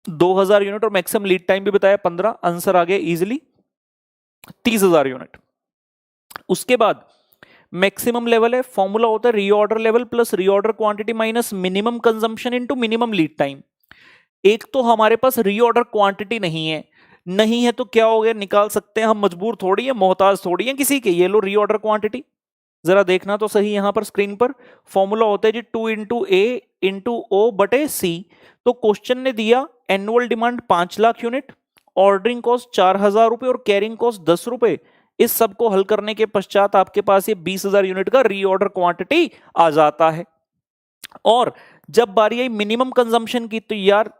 2000 यूनिट और मैक्सिमम लीड टाइम भी बताया 15। आंसर आ गया इजीली 30,000 यूनिट। उसके बाद मैक्सिमम लेवल है, फॉर्मूला होता है reorder level plus reorder quantity minus minimum consumption into minimum lead time. एक तो हमारे पास रीऑर्डर क्वांटिटी नहीं है, नहीं है तो क्या हो गया, निकाल सकते हैं हम, मजबूर थोड़ी है, मोहताज थोड़ी है किसी के। ये लो रीऑर्डर क्वांटिटी, जरा देखना तो सही यहां पर स्क्रीन पर। फॉर्मूला होता है जी 2 इंटू ए इंटू ओ बटे सी। तो क्वेश्चन ने दिया annual demand 5 lakh unit, ordering cost 4,000 रुपए और कैरिंग कॉस्ट 10 रुपए। इस सब को हल करने के पश्चात आपके पास ये 20,000 यूनिट का रीऑर्डर क्वांटिटी आ जाता है। और जब बारी आई मिनिमम कंजम्पशन की, तो यार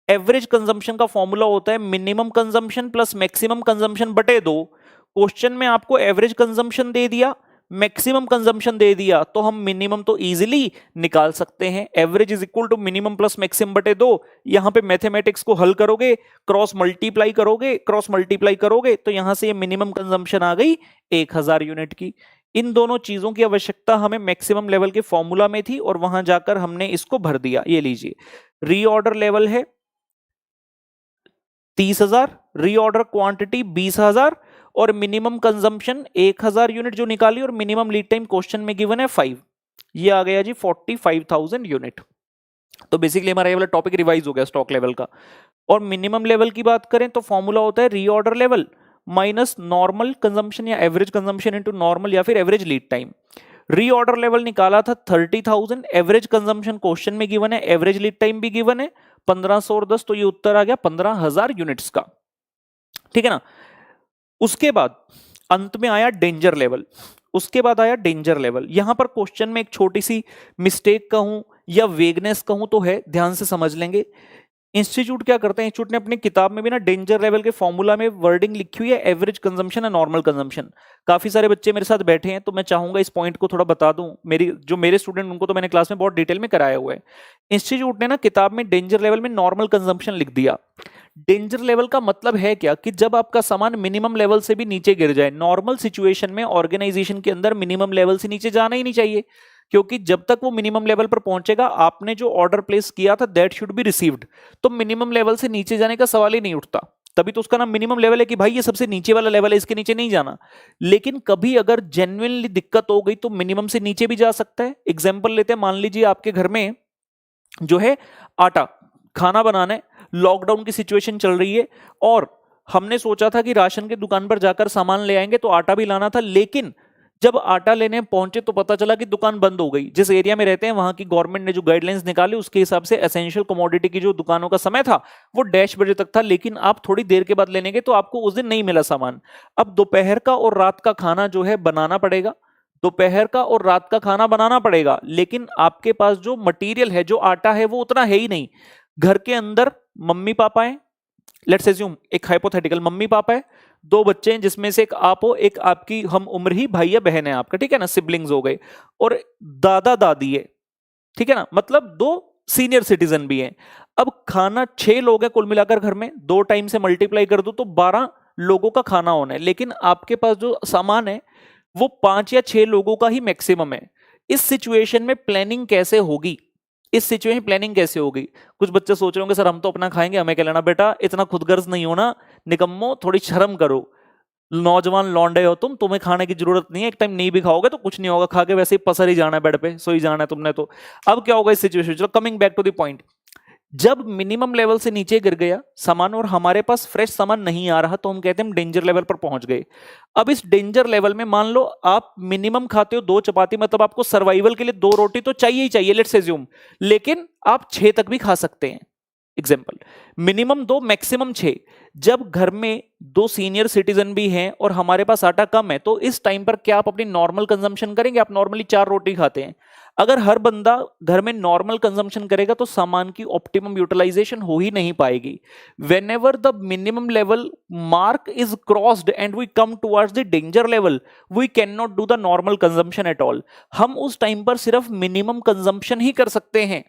एवरेज कंजम्पशन का फॉर्मूला होता है minimum consumption plus maximum consumption बटे 2। क्वेश्चन में आपको एवरेज कंजम्पशन दे दिया, मैक्सिमम कंजम्पशन दे दिया, तो हम मिनिमम तो इजीली निकाल सकते हैं। Average is equal to minimum plus maximum बटे 2। यहां पे मैथमेटिक्स को हल करोगे, क्रॉस मल्टीप्लाई करोगे तो यहां से ये मिनिमम कंजम्पशन आ गई 1000 यूनिट की। इन दोनों चीजों की आवश्यकता हमें मैक्सिमम लेवल के फॉर्मूला में थी और वहां जाकर हमने इसको भर दिया। ये लीजिए, रीऑर्डर लेवल है 30,000, रीऑर्डर क्वांटिटी 20,000 और मिनिमम कंजम्पशन 1000 यूनिट जो निकाली, और मिनिमम लीड टाइम क्वेश्चन में गिवन है 5। ये आ गया जी 45,000 यूनिट। तो बेसिकली हमारा ये वाला टॉपिक रिवाइज हो गया स्टॉक लेवल का। और मिनिमम लेवल की बात करें तो फॉर्मूला होता है reorder level minus normal consumption या एवरेज कंजम्पशन इनटू नॉर्मल या फिर average lead time. Reorder level निकाला था 30,000, एवरेज कंजम्पशन क्वेश्चन में गिवन है, एवरेज लीड टाइम भी गिवन है 1500 और 10, तो ये उत्तर आ गया 15,000 यूनिट्स का। ठीक है ना। उसके बाद अंत में आया डेंजर लेवल। उसके बाद आया डेंजर लेवल। यहां पर क्वेश्चन में एक छोटी सी मिस्टेक कहूं या वेगनेस कहूं तो है, ध्यान से समझ लेंगे। इंस्टीट्यूट क्या करते हैं, इंस्टीट्यूट ने अपनी किताब में भी ना डेंजर लेवल के फॉर्मूला में वर्डिंग लिखी हुई है एवरेज कंजम्पशन और नॉर्मल कंजम्पशन। काफी सारे बच्चे मेरे साथ बैठे हैं तो मैं चाहूंगा इस पॉइंट को थोड़ा बता दूं। मेरे स्टूडेंट उनको तो मैंने क्लास में बहुत डिटेल में कराया हुआ है। इंस्टीट्यूट ने ना किताब में डेंजर लेवल में नॉर्मल कंजम्पशन लिख दिया। डेंजर लेवल का मतलब है क्या, कि जब आपका सामान मिनिमम लेवल से भी नीचे गिर जाए। नॉर्मल सिचुएशन में ऑर्गेनाइजेशन के अंदर मिनिमम लेवल से नीचे जाना ही नहीं चाहिए, क्योंकि जब तक वो मिनिमम लेवल पर पहुंचेगा, आपने जो ऑर्डर प्लेस किया था दैट शुड बी रिसीव्ड, तो मिनिमम लेवल से नीचे जाने का सवाल ही नहीं उठता। तभी तो उसका नाम मिनिमम लेवल है कि भाई ये सबसे नीचे वाला लेवल है, इसके नीचे नहीं जाना। लेकिन कभी अगर जेन्युइनली दिक्कत हो गई तो मिनिमम से नीचे भी जा सकता है। एग्जाम्पल लेते हैं, मान लीजिए आपके घर में जो है आटा, खाना बनाना है, लॉकडाउन की सिचुएशन चल रही है और हमने सोचा था कि राशन की दुकान पर जाकर सामान ले आएंगे, तो आटा भी लाना था। लेकिन जब आटा लेने पहुंचे तो पता चला कि दुकान बंद हो गई। जिस एरिया में रहते हैं वहां की गवर्नमेंट ने जो गाइडलाइंस निकाली उसके हिसाब से एसेंशियल कमोडिटी की जो दुकानों का समय था वो 1:30 बजे तक था, लेकिन आप थोड़ी देर के बाद लेने गए तो आपको उस दिन नहीं मिला सामान। अब दोपहर का और रात का खाना जो है बनाना पड़ेगा, दोपहर का और रात का खाना बनाना पड़ेगा, लेकिन आपके पास जो मटेरियल है, जो आटा है, वो उतना है ही नहीं। घर के अंदर मम्मी पापा हैं, लेट्स एज्यूम एक हाइपोथेटिकल मम्मी पापा है, 2 बच्चे हैं जिसमें से एक आप हो, एक आपकी हम उम्र ही भाई या बहन है आपका, ठीक है ना, सिबलिंग्स हो गए, और दादा दादी है, ठीक है ना, मतलब 2 सीनियर सिटीजन भी हैं। अब खाना 6 लोग हैं कुल मिलाकर घर में, 2 टाइम से मल्टीप्लाई कर दो तो 12 लोगों का खाना होना है, लेकिन आपके पास जो सामान है वो 5 या 6 लोगों का ही मैक्सिमम है। इस सिचुएशन में प्लानिंग कैसे होगी, इस सिचुएशन प्लानिंग कैसे होगी? कुछ बच्चे सोच रहे होंगे सर हम तो अपना खाएंगे, हमें क्या लेना। बेटा इतना खुदगर्ज नहीं होना, निकम्मो, थोड़ी शर्म करो। नौजवान लौंडे हो तुम, तुम्हें खाने की जरूरत नहीं है। एक टाइम नहीं भी खाओगे तो कुछ नहीं होगा, खा के वैसे ही पसर ही जाना है बेड पे, सो ही जाना है तुमने तो। अब क्या होगा इस सिचुएशन, चलो coming back to the point, जब मिनिमम लेवल से नीचे गिर गया सामान और हमारे पास फ्रेश सामान नहीं आ रहा तो हम कहते हैं हम डेंजर लेवल पर पहुंच गए। अब इस डेंजर लेवल में मान लो आप मिनिमम खाते हो 2 चपाती, मतलब आपको सर्वाइवल के लिए 2 रोटी तो चाहिए ही चाहिए, लेट्स एज्यूम, लेकिन आप 6 तक भी खा सकते हैं। Example, minimum 2 maximum 6। जब घर में 2 सीनियर सिटीजन भी हैं और हमारे पास आटा कम है तो इस टाइम पर क्या आप अपनी नॉर्मल कंजम्पशन करेंगे? आप नॉर्मली 4 रोटी खाते हैं, अगर हर बंदा घर में नॉर्मल कंजम्पशन करेगा तो सामान की ऑप्टिमम यूटिलाइजेशन हो ही नहीं पाएगी. Whenever the minimum level mark is crossed and we come towards the danger level, we cannot do the normal consumption at all. हम उस टाइम पर सिर्फ मिनिमम कंजम्पशन ही कर सकते हैं.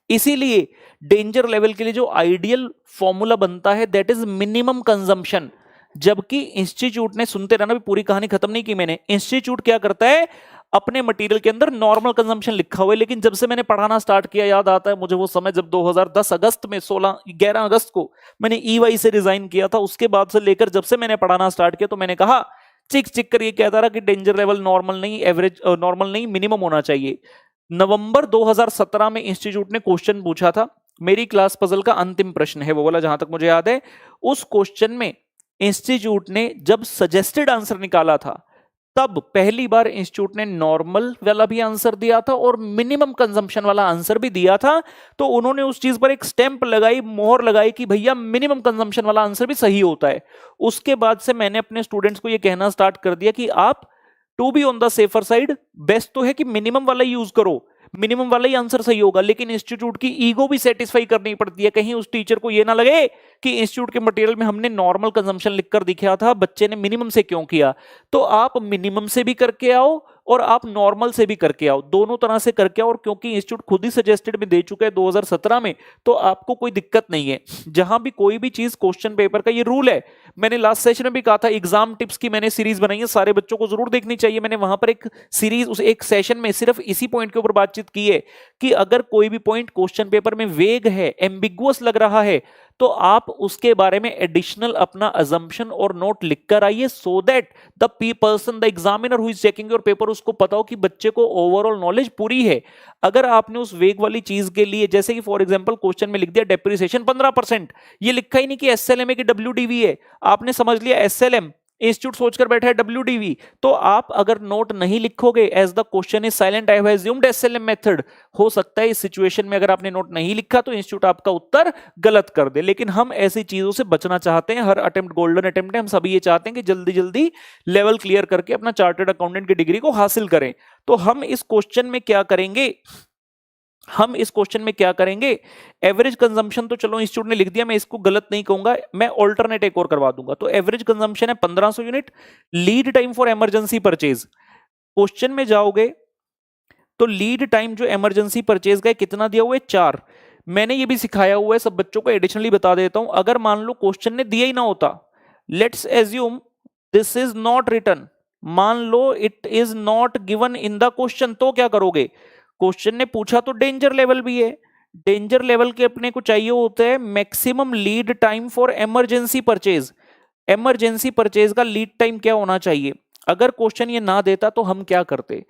इसीलिए डेंजर लेवल के लिए जो आइडियल फॉर्मूला बनता है दैट इज मिनिमम कंजम्पशन. जबकि इंस्टीट्यूट ने, सुनते रहना, भी पूरी कहानी खत्म नहीं की मैंने, इंस्टीट्यूट क्या करता है, अपने मटेरियल के अंदर नॉर्मल कंजम्पशन लिखा हुआ है. लेकिन जब से मैंने पढ़ाना स्टार्ट किया, याद आता है मुझे वो समय जब 2010 अगस्त में 11 अगस्त को मैंने ईवाई से रिजाइन किया था, उसके बाद से लेकर जब से मैंने पढ़ाना स्टार्ट किया तो मैंने कहा, चिक चिक कर ये कहता रहा कि डेंजर लेवल नॉर्मल नहीं, एवरेज नॉर्मल नहीं, मिनिमम होना चाहिए. नवंबर 2017 में इंस्टीट्यूट ने क्वेश्चन पूछा था, मेरी क्लास पजल का अंतिम प्रश्न है वो वाला, जहां तक मुझे याद है. उस क्वेश्चन में इंस्टीट्यूट ने जब सजेस्टेड आंसर निकाला था, तब पहली बार इंस्टीट्यूट ने नॉर्मल वाला भी आंसर दिया था और मिनिमम कंजम्पशन वाला आंसर भी दिया था. तो उन्होंने उस चीज पर एक स्टैंप लगाई, मोहर लगाई कि भैया मिनिमम कंजम्पशन वाला आंसर भी सही होता है. उसके बाद से मैंने अपने स्टूडेंट्स को यह कहना स्टार्ट कर दिया कि आप to be on the safer side, best तो है कि मिनिमम वाला यूज करो, मिनिमम वाला ही आंसर सही होगा. लेकिन इंस्टीट्यूट की ईगो भी सेटिस्फाई करनी पड़ती है, कहीं उस टीचर को ये ना लगे कि इंस्टीट्यूट के मटेरियल में हमने नॉर्मल कंजम्पशन लिखकर दिखाया था, बच्चे ने मिनिमम से क्यों किया. तो आप मिनिमम से भी करके आओ और आप नॉर्मल से भी करके आओ, दोनों तरह से करके आओ. और क्योंकि इंस्टीट्यूट खुद ही सजेस्टेड में दे चुका है 2017 में, तो आपको कोई दिक्कत नहीं है. जहां भी कोई भी चीज क्वेश्चन पेपर का ये रूल है, मैंने लास्ट सेशन में भी कहा था, एग्जाम टिप्स की मैंने सीरीज बनाई है, सारे बच्चों को जरूर देखनी चाहिए. मैंने वहां पर एक सीरीज, उस एक सेशन में सिर्फ इसी पॉइंट के ऊपर बातचीत की है कि अगर कोई भी पॉइंट क्वेश्चन पेपर में वेग है, एम्बिगुअस लग रहा है, तो आप उसके बारे में एडिशनल अपना अजम्पशन और नोट लिखकर आइए, so that the person, the examiner who is checking your paper, उसको पता हो कि बच्चे को ओवरऑल नॉलेज पूरी है. अगर आपने उस वेग वाली चीज के लिए, जैसे कि फॉर एग्जांपल क्वेश्चन में लिख दिया डेप्रिसिएशन 15%, ये लिखा ही नहीं कि एसएलएम है कि डब्ल्यूडीवी है, आपने समझ लिया एसएलएम, इंस्टीट्यूट सोचकर बैठा है डब्ल्यूडीवी. तो आप अगर नोट नहीं लिखोगे, as the question is silent, I have assumed SLM method, हो सकता है इस सिचुएशन में अगर आपने नोट नहीं लिखा तो इंस्टीट्यूट आपका उत्तर गलत कर दे. लेकिन हम ऐसी चीजों से बचना चाहते हैं, हर अटेम्प्ट गोल्डन अटेम्प्ट है, हम सभी ये चाहते हैं कि जल्दी जल्दी लेवल क्लियर करके अपना चार्टर्ड अकाउंटेंट की डिग्री को हासिल करें. तो हम इस क्वेश्चन में क्या करेंगे, एवरेज कंजम्पशन तो चलो इंस्टीट्यूट ने लिख दिया, मैं इसको गलत नहीं कहूंगा, मैं ऑल्टरनेट एक और करवा दूंगा. तो एवरेज कंजम्पशन है 1500 unit. Lead time for emergency purchase, question में जाओगे तो लीड टाइम जो इमरजेंसी परचेज का कितना दिया हुआ है, 4. मैंने ये भी सिखाया हुआ है सब बच्चों को, एडिशनली बता देता हूं. अगर मान लो क्वेश्चन ने दिया ही ना होता, let's assume this is not written, मान लो it is not given in the question, तो क्या करोगे, क्वेश्चन ने पूछा तो डेंजर लेवल भी है, डेंजर लेवल के अपने को चाहिए होता है maximum lead time for emergency purchase. Emergency purchase का लीड टाइम क्या होना चाहिए. अगर क्वेश्चन ये ना देता तो हम क्या करते,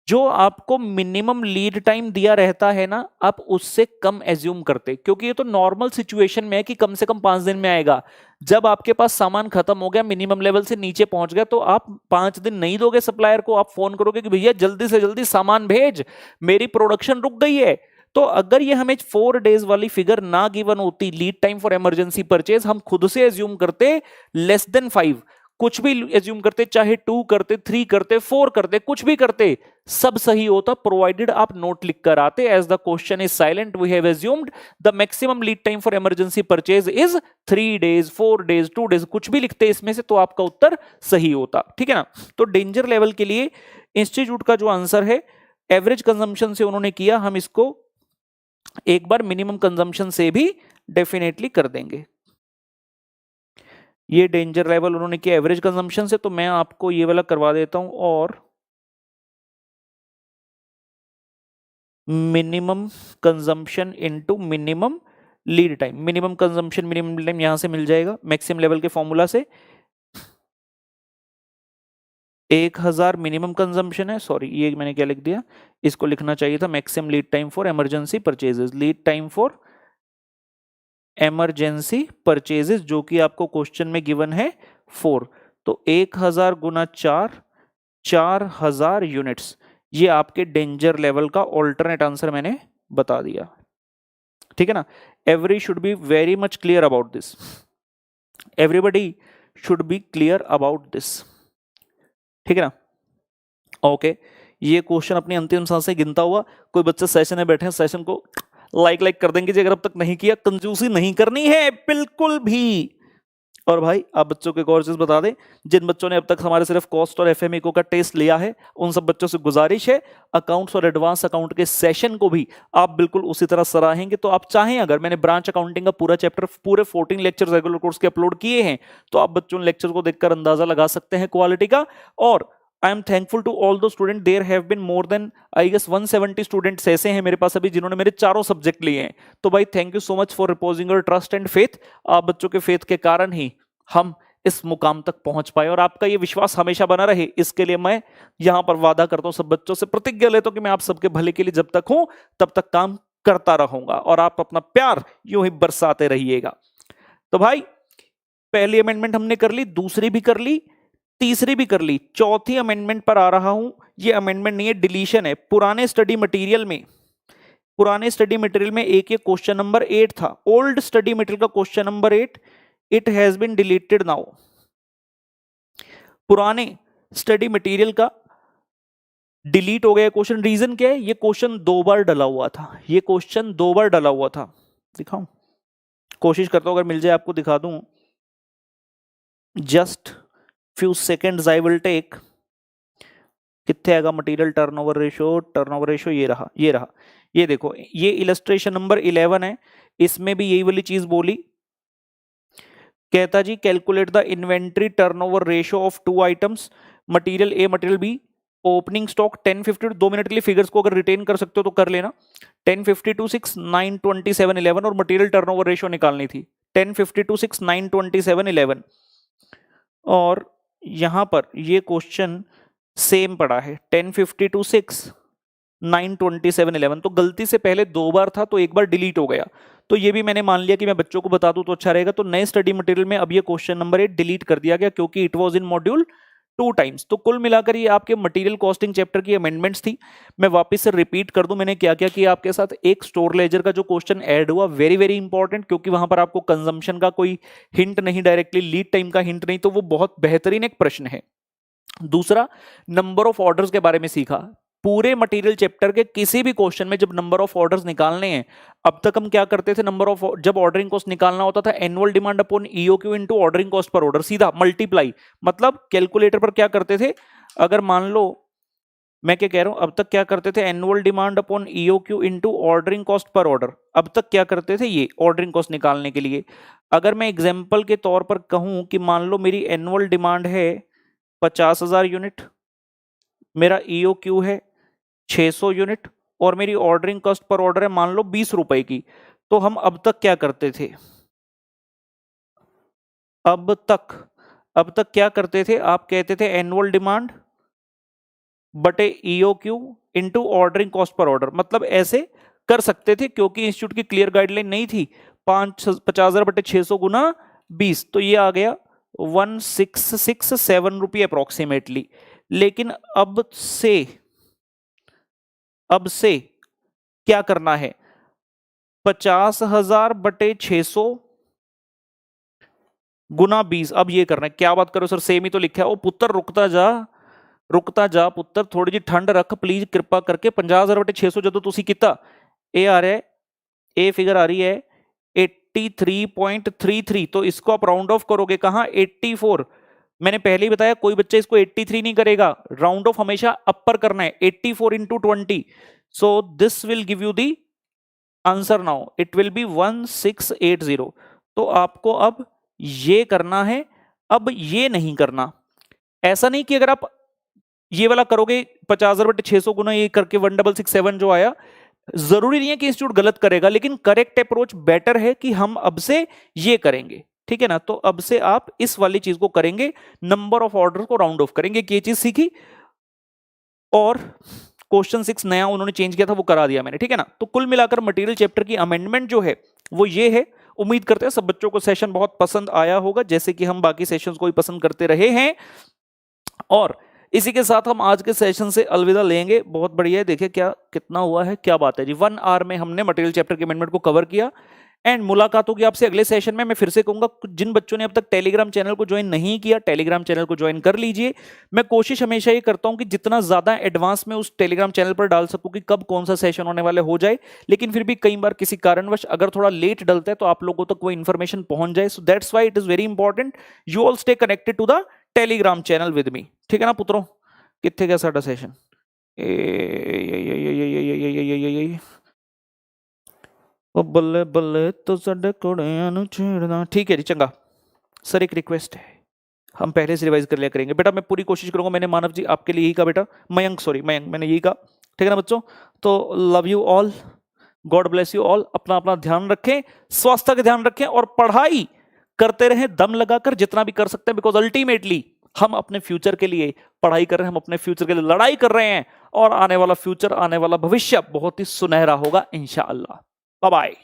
जो आपको मिनिमम लीड टाइम दिया रहता है ना, आप उससे कम एज्यूम करते, क्योंकि ये तो नॉर्मल सिचुएशन में है कि कम से कम 5 दिन में आएगा. जब आपके पास सामान खत्म हो गया, मिनिमम लेवल से नीचे पहुंच गया, तो आप 5 दिन नहीं दोगे सप्लायर को, आप फोन करोगे कि भैया जल्दी से जल्दी सामान भेज, मेरी प्रोडक्शन रुक गई है. तो अगर ये हमें 4 डेज वाली फिगर ना गिवन होती, lead time for emergency purchase, हम खुद से एज्यूम करते लेस देन 5, कुछ भी एज्यूम करते, चाहे 2 करते, 3 करते, 4 करते, कुछ भी करते, सब सही होता, प्रोवाइडेड आप नोट लिख कर आते. As the question is silent, we have assumed the maximum lead time for emergency purchase is 3 days, 4 days, 2 days, कुछ भी लिखते इसमें से, तो आपका उत्तर सही होता. ठीक है ना. तो डेंजर लेवल के लिए इंस्टीट्यूट का जो आंसर है एवरेज कंजम्पशन से उन्होंने किया, हम इसको एक बार मिनिमम कंजम्पशन से भी डेफिनेटली कर देंगे. ये डेंजर लेवल उन्होंने किया एवरेज कंजम्पशन से, तो मैं आपको ये वाला करवा देता हूं, और minimum consumption into minimum lead time, minimum consumption minimum lead time यहां से मिल जाएगा मैक्सिमम लेवल के फॉर्मूला से. 1000 मिनिमम कंजम्पशन है, सॉरी ये मैंने क्या लिख दिया, इसको लिखना चाहिए था maximum lead time for emergency purchases, lead time for emergency purchases, जो कि आपको क्वेश्चन में गिवन है 4. तो 1000 गुना 4, 4000 यूनिट्स, ये आपके डेंजर लेवल का ऑल्टरनेट आंसर मैंने बता दिया. ठीक है ना. Every should be very much clear about this, everybody should be clear about this. ठीक है ना. ओके, ये क्वेश्चन अपनी अंतिम सांस से गिनता हुआ। कोई बच्चे सेशन में बैठे हैं, सेशन को लाइक कर देंगे जी अगर अब तक नहीं किया। कंजूसी नहीं करनी है बिल्कुल भी। और भाई आप बच्चों के कोर्सेज बता दें, जिन बच्चों ने अब तक हमारे सिर्फ कॉस्ट और एफएम इको का टेस्ट लिया है, उन सब बच्चों से गुजारिश है अकाउंट्स और एडवांस अकाउंट के सेशन को भी आप बिल्कुल उसी तरह सराहेंगे। तो आप चाहें, अगर मैंने ब्रांच अकाउंटिंग का पूरा चैप्टर, पूरे 14 लेक्चर रेगुलर कोर्स के अपलोड किए हैं, तो आप बच्चों ने लेक्चर को देखकर अंदाजा लगा सकते हैं क्वालिटी का। और I am thankful to all those students. There have been more than I guess 170 students ऐसे हैं मेरे पास अभी जिन्होंने मेरे चारों सब्जेक्ट लिए हैं। तो भाई thank you so much for reposing your trust and faith. आप बच्चों के फेथ के कारण ही हम इस मुकाम तक पहुंच पाए, और आपका ये विश्वास हमेशा बना रहे, इसके लिए मैं यहां पर वादा करता हूं, सब बच्चों से प्रतिज्ञा लेता हूं कि मैं आप सबके भले के लिए जब तक हूं तब तक काम करता रहूंगा, और आप अपना प्यार यूं ही बरसाते रहिएगा। तो भाई पहली अमेंडमेंट हमने कर ली, दूसरी भी कर ली, तीसरी भी कर ली, चौथी अमेंडमेंट पर आ रहा हूं। ये अमेंडमेंट नहीं है, डिलीशन है। पुराने स्टडी मटेरियल में एक क्वेश्चन नंबर 8 था, ओल्ड स्टडी मटेरियल का question number 8, it has been deleted now. पुराने स्टडी मटेरियल का डिलीट हो गया क्वेश्चन। रीजन क्या है? ये क्वेश्चन 2 बार डला हुआ था। दिखाऊं, कोशिश करता हूं अगर मिल जाए आपको दिखा दूं। Just few seconds I will take। कितने आएगा मटेरियल टर्नओवर रेशो? ये रहा। ये देखो, ये इलस्ट्रेशन नंबर 11 है, इसमें भी यही वाली चीज बोली। कहता जी calculate the inventory turnover ratio of 2 items, material A material B, opening stock 1050। 2 minute के लिए फिगर्स को अगर रिटेन कर सकते हो तो कर लेना। 1052 927 11 और मटेरियल टर्नओवर रेशो निकालनी थी। 1052 927 11 और यहां पर ये क्वेश्चन सेम पड़ा है 1052 927 11। तो गलती से पहले 2 बार था तो एक बार डिलीट हो गया, तो ये भी मैंने मान लिया कि मैं बच्चों को बता दूं तो अच्छा रहेगा। तो नए स्टडी मटेरियल में अब ये क्वेश्चन नंबर 8 डिलीट कर दिया गया क्योंकि it was in module 2 times. तो कुल मिलाकर ये आपके मटेरियल कॉस्टिंग चैप्टर की अमेंडमेंट्स थी। मैं वापस से रिपीट कर दूं मैंने क्या क्या किया आपके साथ। एक स्टोर लेजर का जो क्वेश्चन ऐड हुआ, वेरी वेरी इंपॉर्टेंट, क्योंकि वहां पर आपको कंजम्पशन का कोई हिंट नहीं, डायरेक्टली लीड टाइम का हिंट नहीं, तो वो बहुत बेहतरीन एक प्रश्न है। दूसरा, नंबर ऑफ ऑर्डर्स के बारे में सीखा। पूरे मटेरियल चैप्टर के किसी भी क्वेश्चन में जब नंबर ऑफ ऑर्डर्स निकालने हैं, अब तक हम क्या करते थे, जब ऑर्डरिंग कॉस्ट निकालना होता था, annual demand upon EOQ into ordering cost per order, सीधा मल्टीप्लाई। मतलब कैलकुलेटर पर क्या करते थे, अगर मान लो मैं क्या कह रहा हूं, अब तक क्या करते थे, annual demand upon EOQ into ordering cost per order. अब तक क्या करते थे, ये ऑर्डरिंग कॉस्ट निकालने के लिए। अगर मैं एग्जाम्पल के तौर पर कहूं कि मान लो मेरी एनुअल डिमांड है 50,000 यूनिट, मेरा ईओक्यू है 600 यूनिट और मेरी ऑर्डरिंग कॉस्ट पर ऑर्डर है मान लो 20 रुपए की, तो हम अब तक क्या करते थे, अब तक क्या करते थे, आप कहते थे एनुअल डिमांड बटे EOQ into ordering cost per order. मतलब ऐसे कर सकते थे क्योंकि इंस्टीट्यूट की क्लियर गाइडलाइन नहीं थी। 50,000 बटे 600 गुना 20, तो ये आ गया 1667 रुपये अप्रोक्सीमेटली। लेकिन अब से क्या करना है, 50,000 बटे 600 गुना 20। अब ये करना है, क्या बात करो सर, सेम ही तो लिखा है। ओ पुत्र रुकता जा पुत्र, थोड़ी जी ठंड रख प्लीज कृपा करके। 50,000 बटे 600 जो तुसी किता, ए आ रहा है, ए फिगर आ रही है 83.33, तो इसको आप राउंड ऑफ करोगे कहां, 84। मैंने पहले ही बताया कोई बच्चा इसको 83 नहीं करेगा, राउंड ऑफ हमेशा अपर करना है, 84 into 20। So this will give you the answer now, it will be 1680। तो आपको अब ये करना है, अब ये नहीं करना। ऐसा नहीं कि अगर आप ये वाला करोगे 50,000 बटे 600 गुना ये करके 1667 जो आया, जरूरी नहीं है कि इंस्टीट्यूट गलत करेगा, लेकिन करेक्ट अप्रोच बेटर है कि हम अब से ये करेंगे, ठीक है ना। तो अब से आप इस वाली चीज को करेंगे, नंबर ऑफ ऑर्डर को राउंड ऑफ करेंगे, ये चीज सीखी। और क्वेश्चन 6 नया उन्होंने चेंज किया था, वो करा दिया मैंने, ठीक है ना। तो कुल मिलाकर मटेरियल चैप्टर की अमेंडमेंट जो है वो ये है। उम्मीद करते हैं सब बच्चों को सेशन बहुत पसंद आया होगा, जैसे कि हम बाकी सेशंस को भी पसंद करते रहे हैं। और इसी के साथ हम आज के सेशन से अलविदा लेंगे। बहुत बढ़िया है, देखिए क्या कितना हुआ है, क्या बात है जी। 1 आवर में हमने मटेरियल चैप्टर के अमेंडमेंट को कवर किया। एंड मुलाकात होगी आपसे अगले सेशन में। मैं फिर से कहूंगा, जिन बच्चों ने अब तक टेलीग्राम चैनल को ज्वाइन नहीं किया, टेलीग्राम चैनल को ज्वाइन कर लीजिए। मैं कोशिश हमेशा ये करता हूं कि जितना ज्यादा एडवांस में उस टेलीग्राम चैनल पर डाल सकूं कि कब कौन सा सेशन होने वाले हो जाए, लेकिन फिर भी कई बार किसी कारणवश अगर थोड़ा लेट डलता है तो आप लोगों तक वो इन्फॉर्मेशन पहुंच जाए। So that's why it is very important you all stay connected to the Telegram channel with me, ठीक है ना पुत्रों? कितने गया साडा सेशन? ओ बल्ले बल्ले तो साडे कोड़ियां नु छेड़ना। ठीक है जी, चंगा। सर एक रिक्वेस्ट है, हम पहले से रिवाइज कर लिया करेंगे बेटा। मैं पूरी कोशिश करूंगा। मैंने मानव जी आपके लिए यही कहा बेटा, मयंक सॉरी मयंक, मैंने यही कहा, ठीक है ना बच्चों? तो love you all, God bless you all. अपना अपना ध्यान रखें, स्वास्थ्य का ध्यान रखें और पढ़ाई करते रहें दम लगाकर जितना भी कर सकते हैं, बिकॉज अल्टीमेटली हम अपने फ्यूचर के लिए पढ़ाई कर रहे हैं, हम अपने फ्यूचर के लिए लड़ाई कर रहे हैं और आने वाला फ्यूचर, आने वाला भविष्य बहुत ही सुनहरा होगा इंशाअल्लाह। Bye bye.